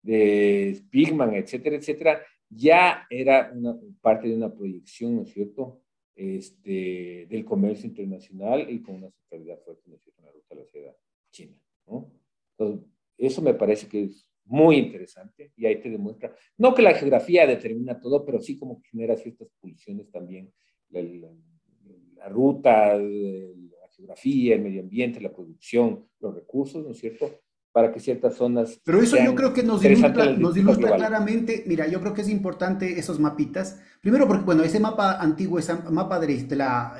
de Spiegelman, etcétera, etcétera, ya era parte de una proyección, ¿no es cierto?, del comercio internacional y con una centralidad fuerte, ¿no es cierto?, en la ruta de la seda china, ¿no? Entonces, eso me parece que es muy interesante y ahí te demuestra, no que la geografía determina todo, pero sí como que genera ciertas pulsiones también, la ruta, la geografía, el medio ambiente, la producción, los recursos, ¿no es cierto?, para que ciertas zonas Pero eso yo creo que nos ilustra global. claramente. Mira, yo creo que es importante esos mapitas. Primero porque, bueno, ese mapa antiguo, ese mapa de la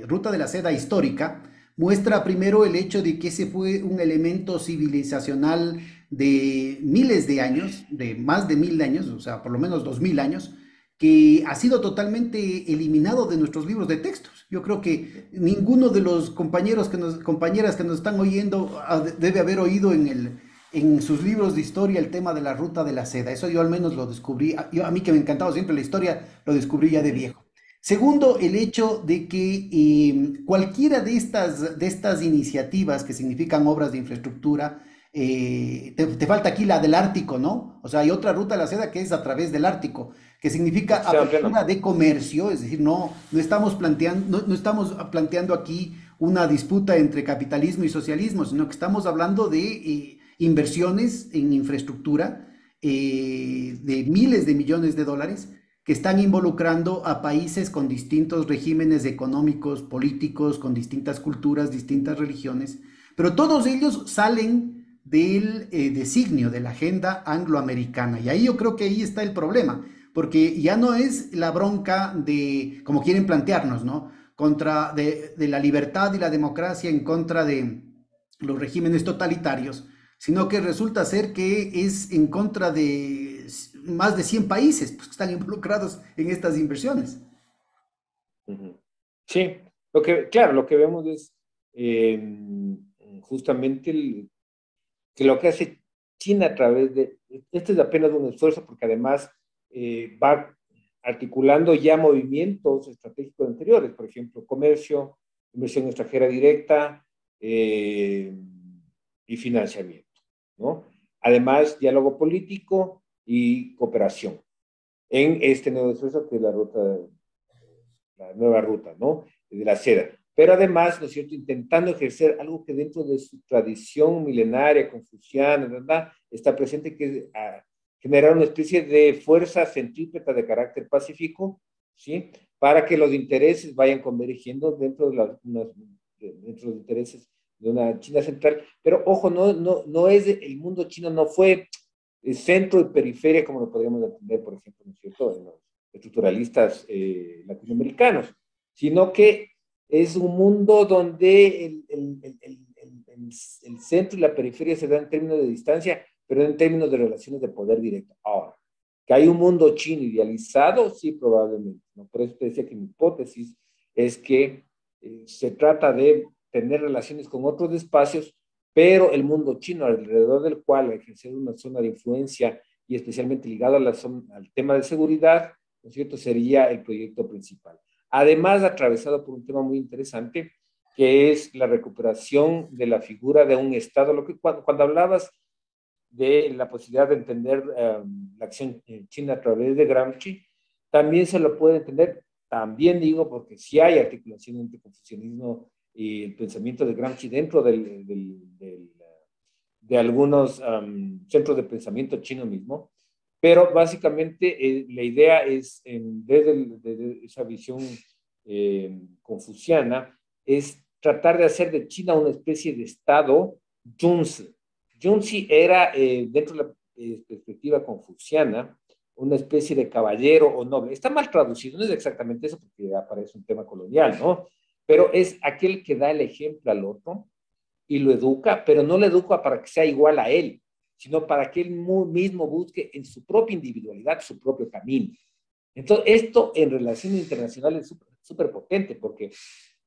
ruta de la seda histórica, muestra primero el hecho de que ese fue un elemento civilizacional de miles de años, de más de 1000 años, o sea, por lo menos 2000 años, que ha sido totalmente eliminado de nuestros libros de textos. Yo creo que ninguno de los compañeras que nos están oyendo debe haber oído en sus libros de historia el tema de la ruta de la seda. Eso yo al menos lo descubrí. A mí que me encantaba siempre la historia, lo descubrí ya de viejo. Segundo, el hecho de que cualquiera de estas iniciativas que significan obras de infraestructura, te falta aquí la del Ártico, ¿no? O sea, hay otra ruta de la seda que es a través del Ártico, que significa Sebastián, apertura de comercio, es decir, no estamos planteando, no estamos planteando aquí una disputa entre capitalismo y socialismo, sino que estamos hablando de inversiones en infraestructura de miles de millones de dólares que están involucrando a países con distintos regímenes económicos, políticos, con distintas culturas, distintas religiones, pero todos ellos salen del designio de la agenda angloamericana. Y ahí yo creo que ahí está el problema, porque ya no es la bronca de, como quieren plantearnos, ¿no? Contra de la libertad y la democracia en contra de los regímenes totalitarios, sino que resulta ser que es en contra de más de 100 países pues, que están involucrados en estas inversiones. Sí, claro, lo que vemos es justamente que lo que hace China a través de, este es apenas un esfuerzo porque además va articulando ya movimientos estratégicos anteriores, por ejemplo, comercio, inversión extranjera directa y financiamiento, ¿no? Además, diálogo político y cooperación en este nuevo esfuerzo que es la nueva ruta, ¿no? De la seda. Pero además, ¿no es cierto?, intentando ejercer algo que dentro de su tradición milenaria, confuciana, ¿verdad?, está presente, que es generar una especie de fuerza centrípeta de carácter pacífico, ¿sí?, para que los intereses vayan convergiendo dentro de dentro de los intereses de una China central. Pero, ojo, no es, el mundo chino no fue centro y periferia como lo podríamos entender, por ejemplo, ¿no es cierto?, en los estructuralistas latinoamericanos, sino que es un mundo donde el centro y la periferia se dan en términos de distancia, pero en términos de relaciones de poder directo. Ahora, que hay un mundo chino idealizado, sí, probablemente, ¿no? Por eso te decía que mi hipótesis es que se trata de tener relaciones con otros espacios, pero el mundo chino alrededor del cual ejercer una zona de influencia y especialmente ligado al tema de seguridad, ¿no es cierto?, sería el proyecto principal. Además, atravesado por un tema muy interesante, que es la recuperación de la figura de un Estado. Cuando hablabas de la posibilidad de entender la acción china a través de Gramsci, también se lo puede entender, también digo, porque sí hay articulación entre confucianismo y el pensamiento de Gramsci dentro de algunos centros de pensamiento chino mismo, pero básicamente la idea es, desde esa visión confuciana, es tratar de hacer de China una especie de Estado Yunzi. Yunzi era, dentro de la perspectiva confuciana, una especie de caballero o noble. Está mal traducido, no es exactamente eso porque aparece un tema colonial, ¿no? Pero es aquel que da el ejemplo al otro y lo educa, pero no lo educa para que sea igual a él, sino para que él mismo busque en su propia individualidad su propio camino. Entonces, esto en relaciones internacionales es súper potente, porque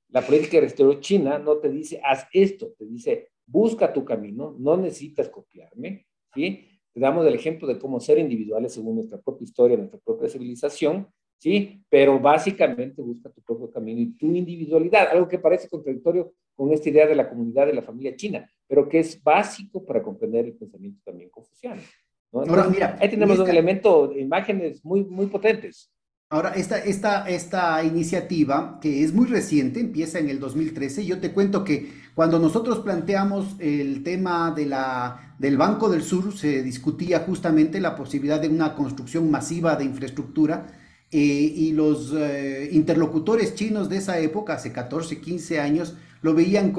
la política exterior china no te dice, haz esto, te dice, busca tu camino, no necesitas copiarme, ¿sí? Te damos el ejemplo de cómo ser individuales según nuestra propia historia, nuestra propia civilización, ¿sí? Pero básicamente busca tu propio camino y tu individualidad, algo que parece contradictorio con esta idea de la comunidad de la familia china, pero que es básico para comprender el pensamiento también confuciano, ¿no? Entonces, Ahora, mira, ahí tenemos un elemento de imágenes muy, muy potentes. ahora, esta iniciativa, que es muy reciente, empieza en el 2013, yo te cuento que cuando nosotros planteamos el tema del Banco del Sur, se discutía justamente la posibilidad de una construcción masiva de infraestructura y los interlocutores chinos de esa época, hace 14, 15 años, lo veían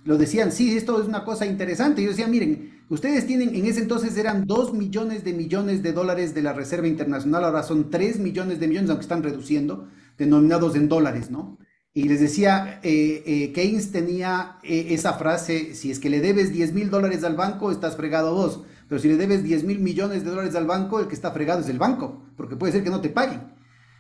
lo decían, sí, esto es una cosa interesante. Yo decía, miren, ustedes tienen, en ese entonces eran 2 millones de dólares de la Reserva Internacional, ahora son 3 millones de millones, aunque están reduciendo, denominados en dólares, ¿no? Y les decía, Keynes tenía esa frase, si es que le debes 10,000 dólares al banco, estás fregado vos, pero si le debes 10,000 millones de dólares al banco, el que está fregado es el banco, porque puede ser que no te paguen.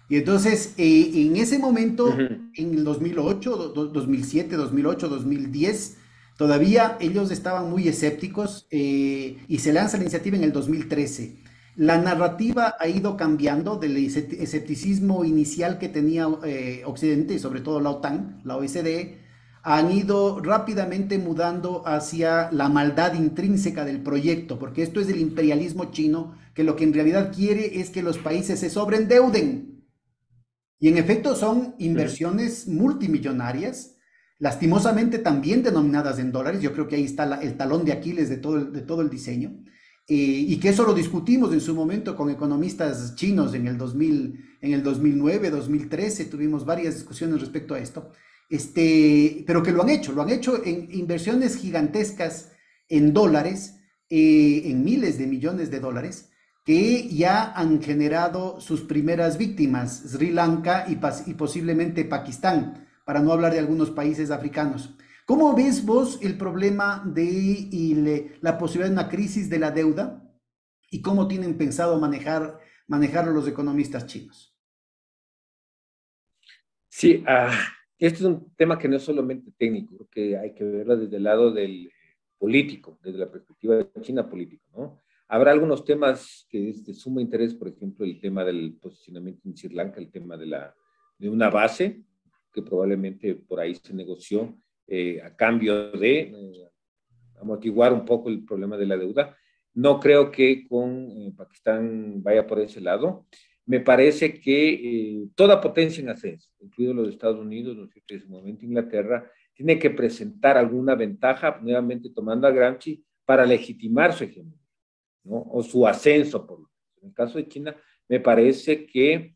Y entonces, en ese momento, en el 2008, 2007, 2008, 2010, todavía ellos estaban muy escépticos y se lanza la iniciativa en el 2013. La narrativa ha ido cambiando del escepticismo inicial que tenía Occidente, y sobre todo la OTAN, la OECD, han ido rápidamente mudando hacia la maldad intrínseca del proyecto, porque esto es el imperialismo chino, que lo que en realidad quiere es que los países se sobreendeuden. Y en efecto son Ujú. inversiones multimillonarias, lastimosamente también denominadas en dólares. Yo creo que ahí está el talón de Aquiles de todo el diseño. Y que eso lo discutimos en su momento con economistas chinos en el 2000, en el 2009, 2013, tuvimos varias discusiones respecto a esto. Pero que lo han hecho en inversiones gigantescas en dólares, en miles de millones de dólares, que ya han generado sus primeras víctimas, Sri Lanka y posiblemente Pakistán, para no hablar de algunos países africanos. ¿Cómo ves vos el problema de la posibilidad de una crisis de la deuda y cómo tienen pensado manejarlo los economistas chinos? Sí, este es un tema que no es solamente técnico, que hay que verlo desde el lado del político, desde la perspectiva de China político, ¿no? Habrá algunos temas que es de suma interés, por ejemplo, el tema del posicionamiento en Sri Lanka, el tema de una base, que probablemente por ahí se negoció a cambio de amortiguar un poco el problema de la deuda. No creo que con Pakistán vaya por ese lado. Me parece que toda potencia en ascenso, incluidos los Estados Unidos, ¿no es cierto? En ese momento Inglaterra, tiene que presentar alguna ventaja, nuevamente tomando a Gramsci, para legitimar su hegemonía, ¿no? O su ascenso, por lo menos. En el caso de China, me parece que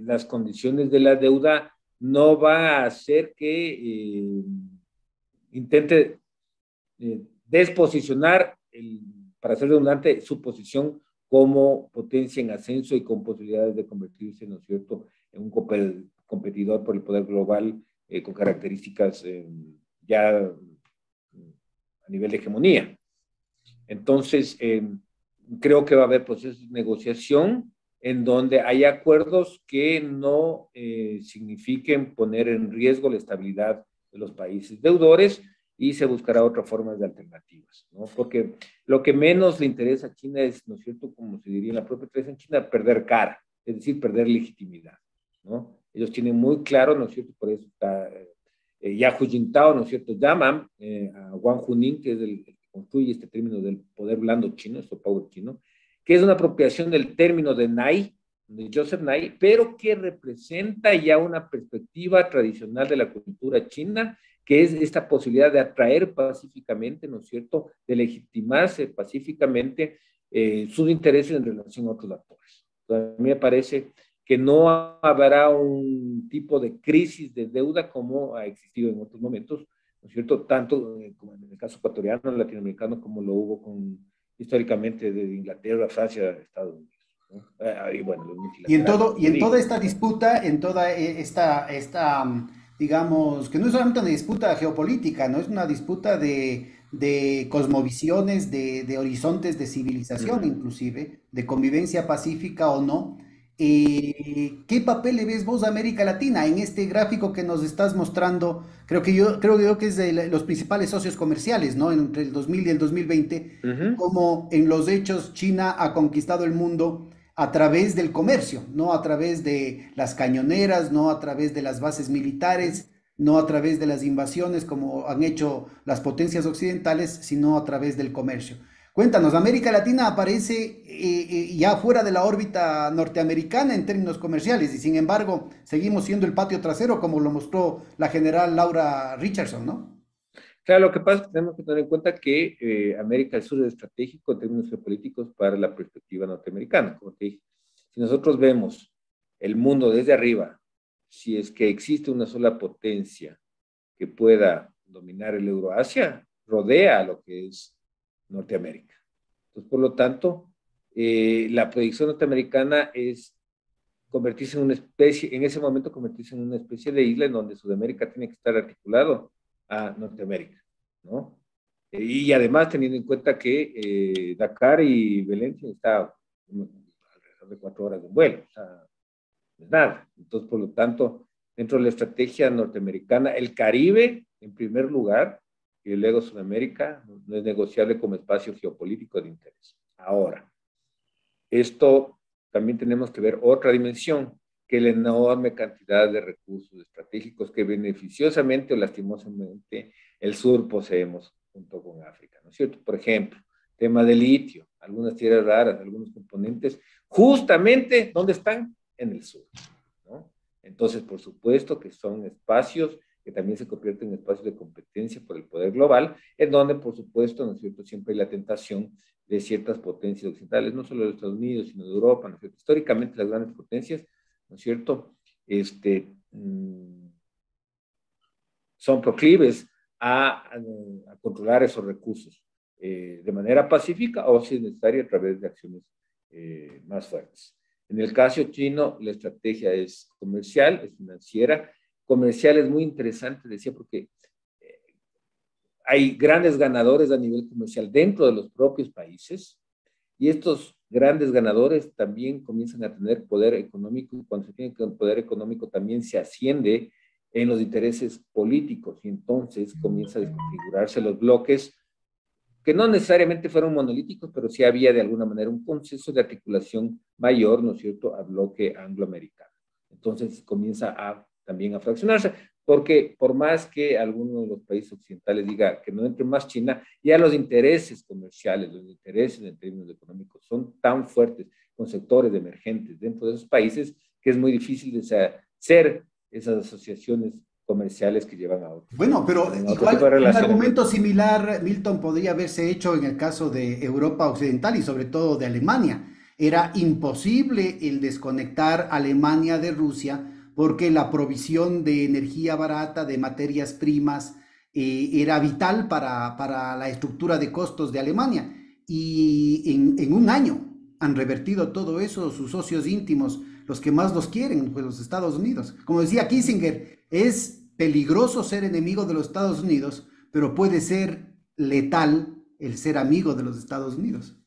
las condiciones de la deuda no va a hacer que intente desposicionar, para ser redundante, su posición como potencia en ascenso y con posibilidades de convertirse, ¿no es cierto?, en un competidor por el poder global con características ya a nivel de hegemonía. Entonces, creo que va a haber procesos de negociación en donde hay acuerdos que no signifiquen poner en riesgo la estabilidad de los países deudores y se buscará otras formas de alternativas, ¿no? Porque lo que menos le interesa a China es, ¿no es cierto?, como se diría en la propia empresa en China, perder cara, es decir, perder legitimidad, ¿no? Ellos tienen muy claro, ¿no es cierto?, por eso está Hu Jintao, ¿no es cierto?, llaman a Wang Hunin, que es el que construye este término del poder blando chino, esto power chino, que es una apropiación del término de Nai, de Joseph Nye, pero que representa ya una perspectiva tradicional de la cultura china, que es esta posibilidad de atraer pacíficamente, ¿no es cierto?, de legitimarse pacíficamente sus intereses en relación a otros actores. Entonces, a mí me parece que no habrá un tipo de crisis de deuda como ha existido en otros momentos, ¿no es cierto?, tanto como en el caso ecuatoriano, latinoamericano, como lo hubo históricamente de Inglaterra, Francia, Estados Unidos. ¿No? Y bueno, los multilaterales, Y ni en toda digo. esta disputa, en toda digamos, que no es solamente una disputa geopolítica, no es una disputa de cosmovisiones, de horizontes de Uh civilización -huh. inclusive, de convivencia pacífica o no. ¿Qué papel le ves vos a América Latina en este gráfico que nos estás mostrando? Creo yo que es de los principales socios comerciales, ¿no? Entre el 2000 y el 2020, Uh y -huh. cómo en los hechos China ha conquistado el mundo a través del comercio, no a través de las cañoneras, no a través de las bases militares, no a través de las invasiones como han hecho las potencias occidentales, sino a través del comercio. Cuéntanos, América Latina aparece ya fuera de la órbita norteamericana en términos comerciales y sin embargo seguimos siendo el patio trasero como lo mostró la general Laura Richardson, ¿no? Claro, lo que pasa es que tenemos que tener en cuenta que América del Sur es estratégico en términos geopolíticos para la perspectiva norteamericana. Como te dije, si nosotros vemos el mundo desde arriba, si es que existe una sola potencia que pueda dominar el Euroasia, rodea a lo que es Norteamérica. Entonces, por lo tanto, la predicción norteamericana es convertirse en una especie, en ese momento convertirse en una especie de isla en donde Sudamérica tiene que estar articulado a Norteamérica, ¿no? Y además teniendo en cuenta que Dakar y Belén está alrededor de 4 horas de vuelo, o sea, no es nada. Entonces, por lo tanto, dentro de la estrategia norteamericana, el Caribe, en primer lugar, y luego Sudamérica, no es negociable como espacio geopolítico de interés. Ahora, esto también tenemos que ver otra dimensión, que la enorme cantidad de recursos estratégicos que beneficiosamente o lastimosamente el sur poseemos junto con África, ¿no es cierto? Por ejemplo, tema de litio, algunas tierras raras, algunos componentes, justamente, ¿dónde están? En el sur, ¿no? Entonces, por supuesto que son espacios que también se convierten en espacios de competencia por el poder global, en donde, por supuesto, ¿no es cierto?, siempre hay la tentación de ciertas potencias occidentales, no solo de Estados Unidos, sino de Europa, ¿no es cierto? Históricamente las grandes potencias, ¿no es cierto?, son proclives a controlar esos recursos de manera pacífica o, si es necesario, a través de acciones más fuertes. En el caso chino, la estrategia es comercial, es financiera. Comercial es muy interesante, decía, porque hay grandes ganadores a nivel comercial dentro de los propios países y estos grandes ganadores también comienzan a tener poder económico y cuando se tiene poder económico también se asciende en los intereses políticos y entonces comienza a desconfigurarse los bloques que no necesariamente fueron monolíticos, pero sí había de alguna manera un consenso de articulación mayor, ¿no es cierto?, a bloque angloamericano. Entonces comienza también a fraccionarse, porque por más que algunos de los países occidentales diga que no entre más China, ya los intereses comerciales, los intereses en términos económicos son tan fuertes con sectores emergentes dentro de esos países que es muy difícil hacer esas asociaciones comerciales que llevan a otros. Bueno, pero igual un argumento similar, Milton, podría haberse hecho en el caso de Europa Occidental y sobre todo de Alemania. Era imposible el desconectar Alemania de Rusia porque la provisión de energía barata, de materias primas, era vital para la estructura de costos de Alemania. Y en un año han revertido todo eso sus socios íntimos, los que más los quieren, pues los Estados Unidos. Como decía Kissinger, es peligroso ser enemigo de los Estados Unidos, pero puede ser letal el ser amigo de los Estados Unidos.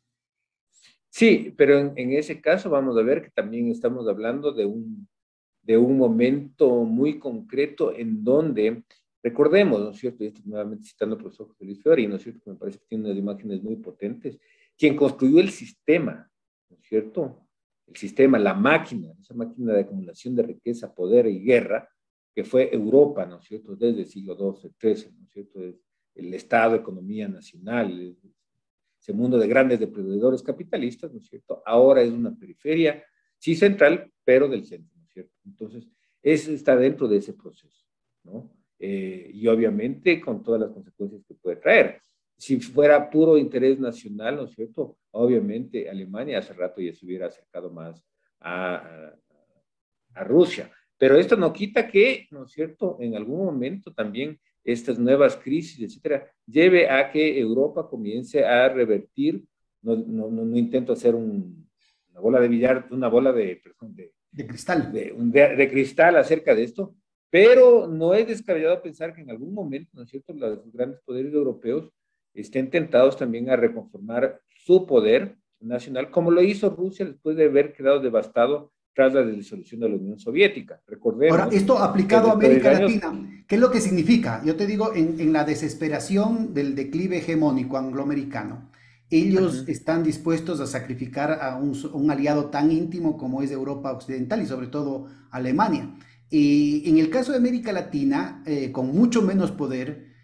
Sí, pero en ese caso vamos a ver que también estamos hablando de un momento muy concreto en donde, recordemos, ¿no es cierto? Y esto nuevamente citando al profesor José Luis Fiori, ¿no es cierto? Que me parece que tiene unas imágenes muy potentes. Quien construyó el sistema, ¿no es cierto? El sistema, la máquina, esa máquina de acumulación de riqueza, poder y guerra, que fue Europa, ¿no es cierto?, desde el siglo XII, XIII, ¿no es cierto?, el Estado, economía nacional, ese mundo de grandes depredadores capitalistas, ¿no es cierto?, ahora es una periferia, sí central, pero del centro, ¿no es cierto? Entonces, está dentro de ese proceso, ¿no? Y obviamente con todas las consecuencias que puede traer. Si fuera puro interés nacional, ¿no es cierto?, obviamente Alemania hace rato ya se hubiera acercado más a Rusia. Pero esto no quita que, ¿no es cierto?, en algún momento también estas nuevas crisis, etcétera, lleve a que Europa comience a revertir, no intento hacer una bola de billar, una bola de cristal. De cristal acerca de esto, pero no es descabellado pensar que en algún momento, ¿no es cierto?, los grandes poderes europeos estén tentados también a reconformar su poder nacional, como lo hizo Rusia después de haber quedado devastado tras la disolución de la Unión Soviética. Recordemos. Ahora, esto aplicado a América Latina, ¿qué es lo que significa? Yo te digo, en la desesperación del declive hegemónico angloamericano, ellos están dispuestos a sacrificar a un aliado tan íntimo como es Europa Occidental y sobre todo Alemania. En el caso de América Latina, con mucho menos poder,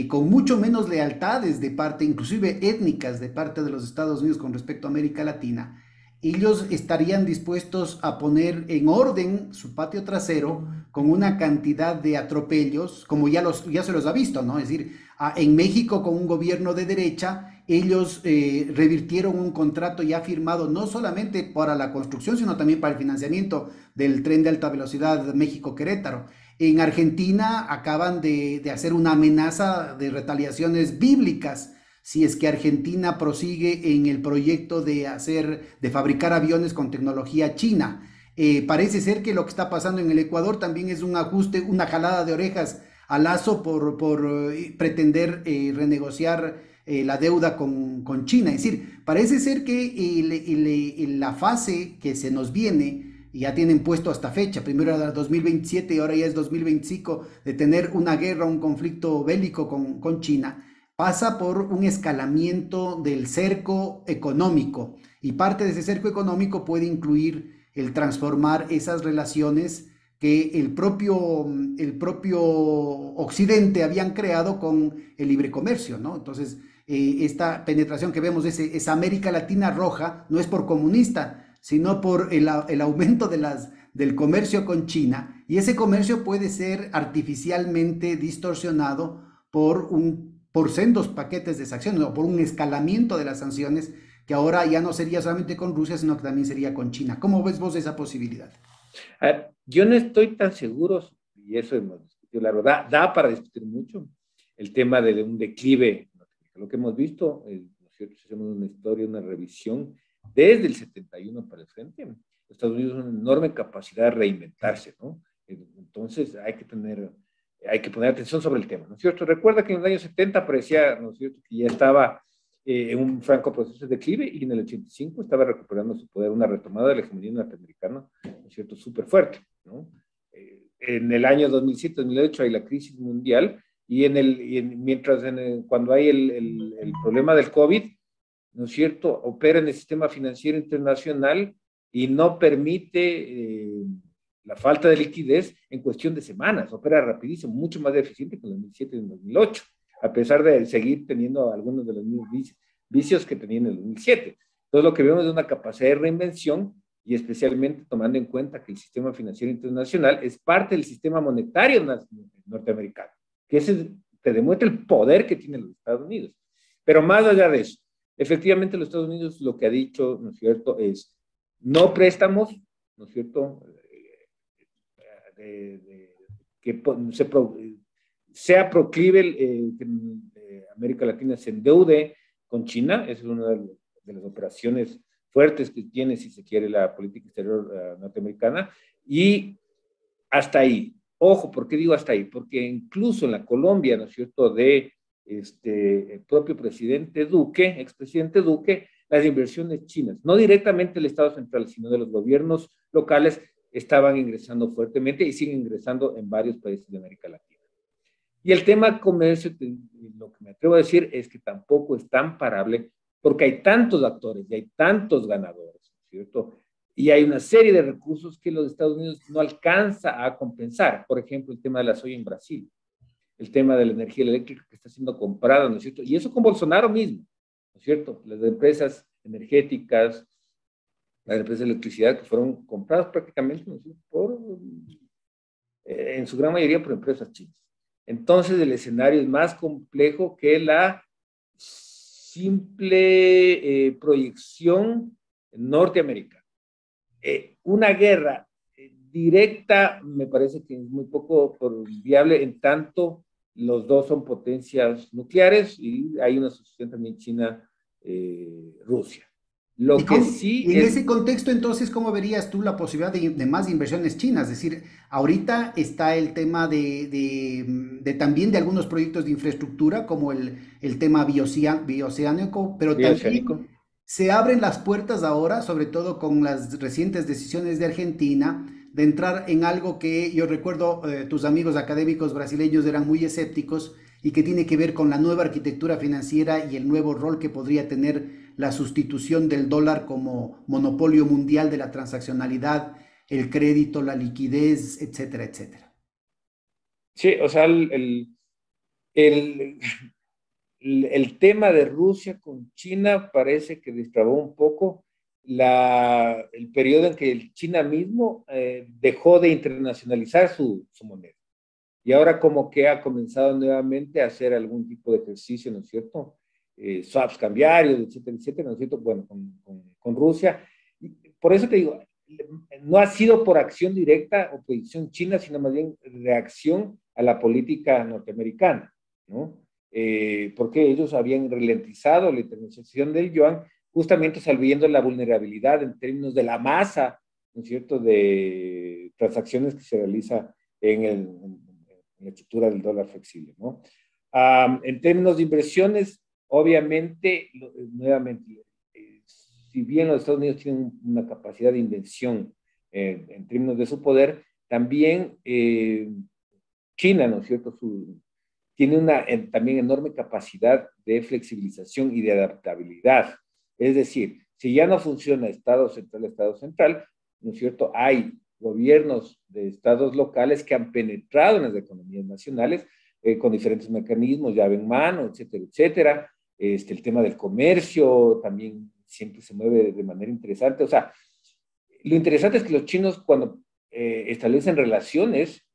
con mucho menos lealtades de parte, inclusive étnicas, de parte de los Estados Unidos con respecto a América Latina, ellos estarían dispuestos a poner en orden su patio trasero con una cantidad de atropellos, como ya se los ha visto, ¿no? Es decir, en México con un gobierno de derecha, ellos revirtieron un contrato ya firmado no solamente para la construcción, sino también para el financiamiento del tren de alta velocidad México-Querétaro. En Argentina acaban de hacer una amenaza de retaliaciones bíblicas si es que Argentina prosigue en el proyecto de fabricar aviones con tecnología china. Parece ser que lo que está pasando en el Ecuador también es un ajuste, una jalada de orejas a Lazo por pretender renegociar la deuda con China. Es decir, parece ser que la fase que se nos viene, ya tienen puesto hasta fecha, primero era 2027 y ahora ya es 2025, de tener una guerra, un conflicto bélico con China, pasa por un escalamiento del cerco económico Y parte de ese cerco económico puede incluir el transformar esas relaciones que el propio Occidente habían creado con el libre comercio, ¿no? Entonces, esta penetración que vemos de esa América Latina roja no es por comunista, sino por el aumento del comercio con China, y ese comercio puede ser artificialmente distorsionado por sendos paquetes de sanciones o por un escalamiento de las sanciones que ahora ya no sería solamente con Rusia, sino que también sería con China. ¿Cómo ves vos esa posibilidad? A ver, yo no estoy tan seguro, y eso hemos discutido, la verdad, da para discutir mucho el tema de un declive. Lo que hemos visto, ¿no es cierto? Si hacemos una historia, una revisión, desde el 71 para el frente, Estados Unidos tiene una enorme capacidad de reinventarse, ¿no? Entonces hay que poner atención sobre el tema, ¿no es cierto? Recuerda que en los años 70 parecía, ¿no es cierto?, que ya estaba en un franco proceso de declive, y en el 85 estaba recuperando su poder, una retomada de la hegemonía norteamericana, ¿no es cierto?, súper fuerte, ¿no? En el año 2007-2008 hay la crisis mundial, y cuando hay el problema del COVID, ¿no es cierto?, opera en el sistema financiero internacional y no permite la falta de liquidez en cuestión de semanas, opera rapidísimo, mucho más eficiente que en 2007 y en 2008, a pesar de seguir teniendo algunos de los mismos vicios que tenía en el 2007. Entonces, lo que vemos es una capacidad de reinvención, y especialmente tomando en cuenta que el sistema financiero internacional es parte del sistema monetario norteamericano, que ese te demuestra el poder que tienen los Estados Unidos. Pero más allá de eso, efectivamente los Estados Unidos lo que ha dicho, ¿no es cierto?, es no préstamos, ¿no es cierto?, que sea proclive que América Latina se endeude con China. Esa es una de las operaciones fuertes que tiene, si se quiere, la política exterior norteamericana, y hasta ahí. Ojo, ¿por qué digo hasta ahí? Porque incluso en la Colombia, ¿no es cierto?, el propio presidente Duque, expresidente Duque, las inversiones chinas, no directamente del Estado central, sino de los gobiernos locales, estaban ingresando fuertemente y siguen ingresando en varios países de América Latina. Y el tema comercio, lo que me atrevo a decir es que tampoco es tan parable, porque hay tantos actores y hay tantos ganadores, ¿cierto? Y hay una serie de recursos que los Estados Unidos no alcanza a compensar. Por ejemplo, el tema de la soya en Brasil, el tema de la energía eléctrica que está siendo comprada, ¿no es cierto? Y eso con Bolsonaro mismo, ¿no es cierto? Las empresas energéticas, las empresas de electricidad que fueron compradas prácticamente, ¿no es cierto?, en su gran mayoría por empresas chinas. Entonces el escenario es más complejo que la simple proyección norteamericana. Una guerra directa me parece que es muy poco viable, en tanto los dos son potencias nucleares y hay una asociación también China-Rusia. Lo que sí Y en es... ese contexto, entonces, ¿cómo verías tú la posibilidad de más inversiones chinas? Es decir, ahorita está el tema de también de algunos proyectos de infraestructura, como el tema bioceánico, pero Bioceánico. también se abren las puertas ahora, sobre todo con las recientes decisiones de Argentina, de entrar en algo que yo recuerdo, tus amigos académicos brasileños eran muy escépticos, y que tiene que ver con la nueva arquitectura financiera y el nuevo rol que podría tener la sustitución del dólar como monopolio mundial de la transaccionalidad, el crédito, la liquidez, etcétera, etcétera. Sí, o sea, el, el tema de Rusia con China parece que destrabó un poco el periodo en que China mismo dejó de internacionalizar su moneda. Y ahora como que ha comenzado nuevamente a hacer algún tipo de ejercicio, ¿no es cierto? Swaps cambiarios, etcétera, etcétera, ¿no es cierto? Bueno, con Rusia. Y por eso te digo, no ha sido por acción directa o predicción china, sino más bien reacción a la política norteamericana, ¿no? Porque ellos habían ralentizado la internacionalización del yuan, justamente sabiendo la vulnerabilidad en términos de la masa, ¿no es cierto?, de transacciones que se realiza en la estructura del dólar flexible, ¿no? En términos de inversiones, obviamente, nuevamente, si bien los Estados Unidos tienen una capacidad de inversión en términos de su poder, también China, ¿no es cierto?, tiene una también enorme capacidad de flexibilización y de adaptabilidad. Es decir, si ya no funciona Estado central, ¿no es cierto? Hay gobiernos de estados locales que han penetrado en las economías nacionales con diferentes mecanismos, llave en mano, etcétera, etcétera. El tema del comercio también siempre se mueve de manera interesante. O sea, lo interesante es que los chinos cuando establecen relaciones,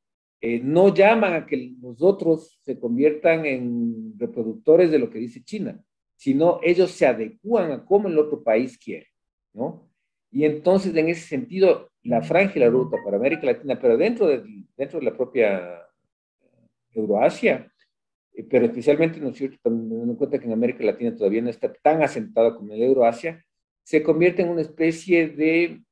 no llaman a que los otros se conviertan en reproductores de lo que dice China, sino ellos se adecúan a cómo el otro país quiere, ¿no? Y entonces, en ese sentido, la franja y la ruta para América Latina, pero dentro de la propia Euroasia, pero especialmente, ¿no es cierto?, teniendo en cuenta que en América Latina todavía no está tan asentada como en el Euroasia, se convierte en una especie de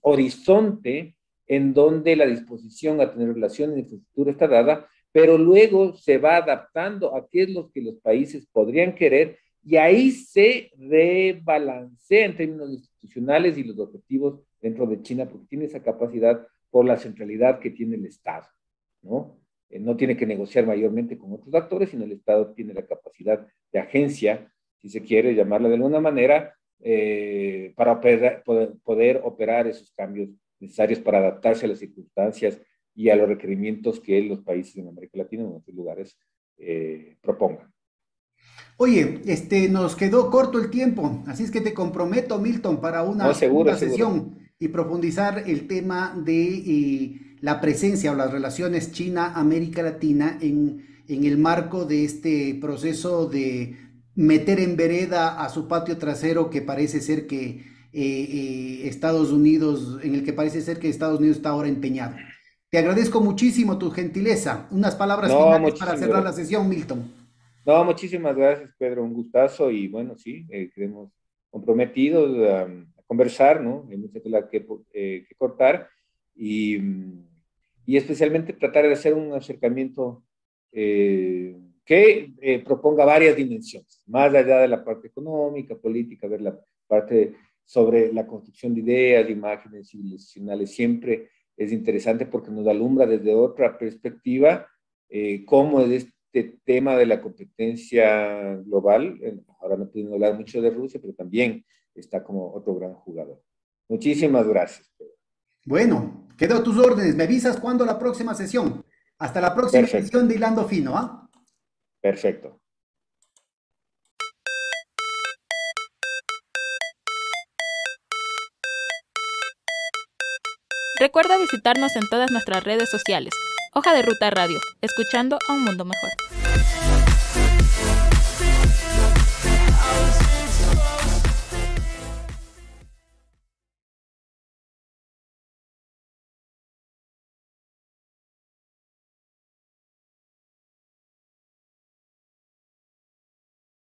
horizonte en donde la disposición a tener relaciones en el futuro está dada, pero luego se va adaptando a qué es lo que los países podrían querer y ahí se rebalancea en términos institucionales y los objetivos dentro de China porque tiene esa capacidad por la centralidad que tiene el Estado, ¿no? No tiene que negociar mayormente con otros actores, sino el Estado tiene la capacidad de agencia, si se quiere llamarla de alguna manera, para poder operar esos cambios necesarios para adaptarse a las circunstancias y a los requerimientos que los países en América Latina o en otros lugares propongan. Oye, nos quedó corto el tiempo, así es que te comprometo, Milton, para una No, seguro, segunda seguro. sesión y profundizar el tema de la presencia o las relaciones China-América Latina en el marco de este proceso de meter en vereda a su patio trasero que parece ser que Estados Unidos, en el que parece ser que Estados Unidos está ahora empeñado. Te agradezco muchísimo tu gentileza. Unas palabras No, finales para muchísimas cerrar la gracias. sesión, Milton. No, muchísimas gracias, Pedro. Un gustazo y bueno, sí, quedemos comprometidos a conversar, ¿no? Hay mucha tela que cortar y, y especialmente tratar de hacer un acercamiento que proponga varias dimensiones, más allá de la parte económica, política, ver la parte sobre la construcción de ideas, de imágenes civilizacionales, siempre es interesante porque nos alumbra desde otra perspectiva cómo es este tema de la competencia global. Ahora no podemos hablar mucho de Rusia, pero también está como otro gran jugador. Muchísimas gracias, Pedro. Bueno, quedo a tus órdenes. Me avisas cuándo la próxima sesión. Hasta la próxima Perfecto, sesión de Hilando Fino, ¿ah? perfecto. Recuerda visitarnos en todas nuestras redes sociales. Hoja de Ruta Radio, escuchando a un mundo mejor.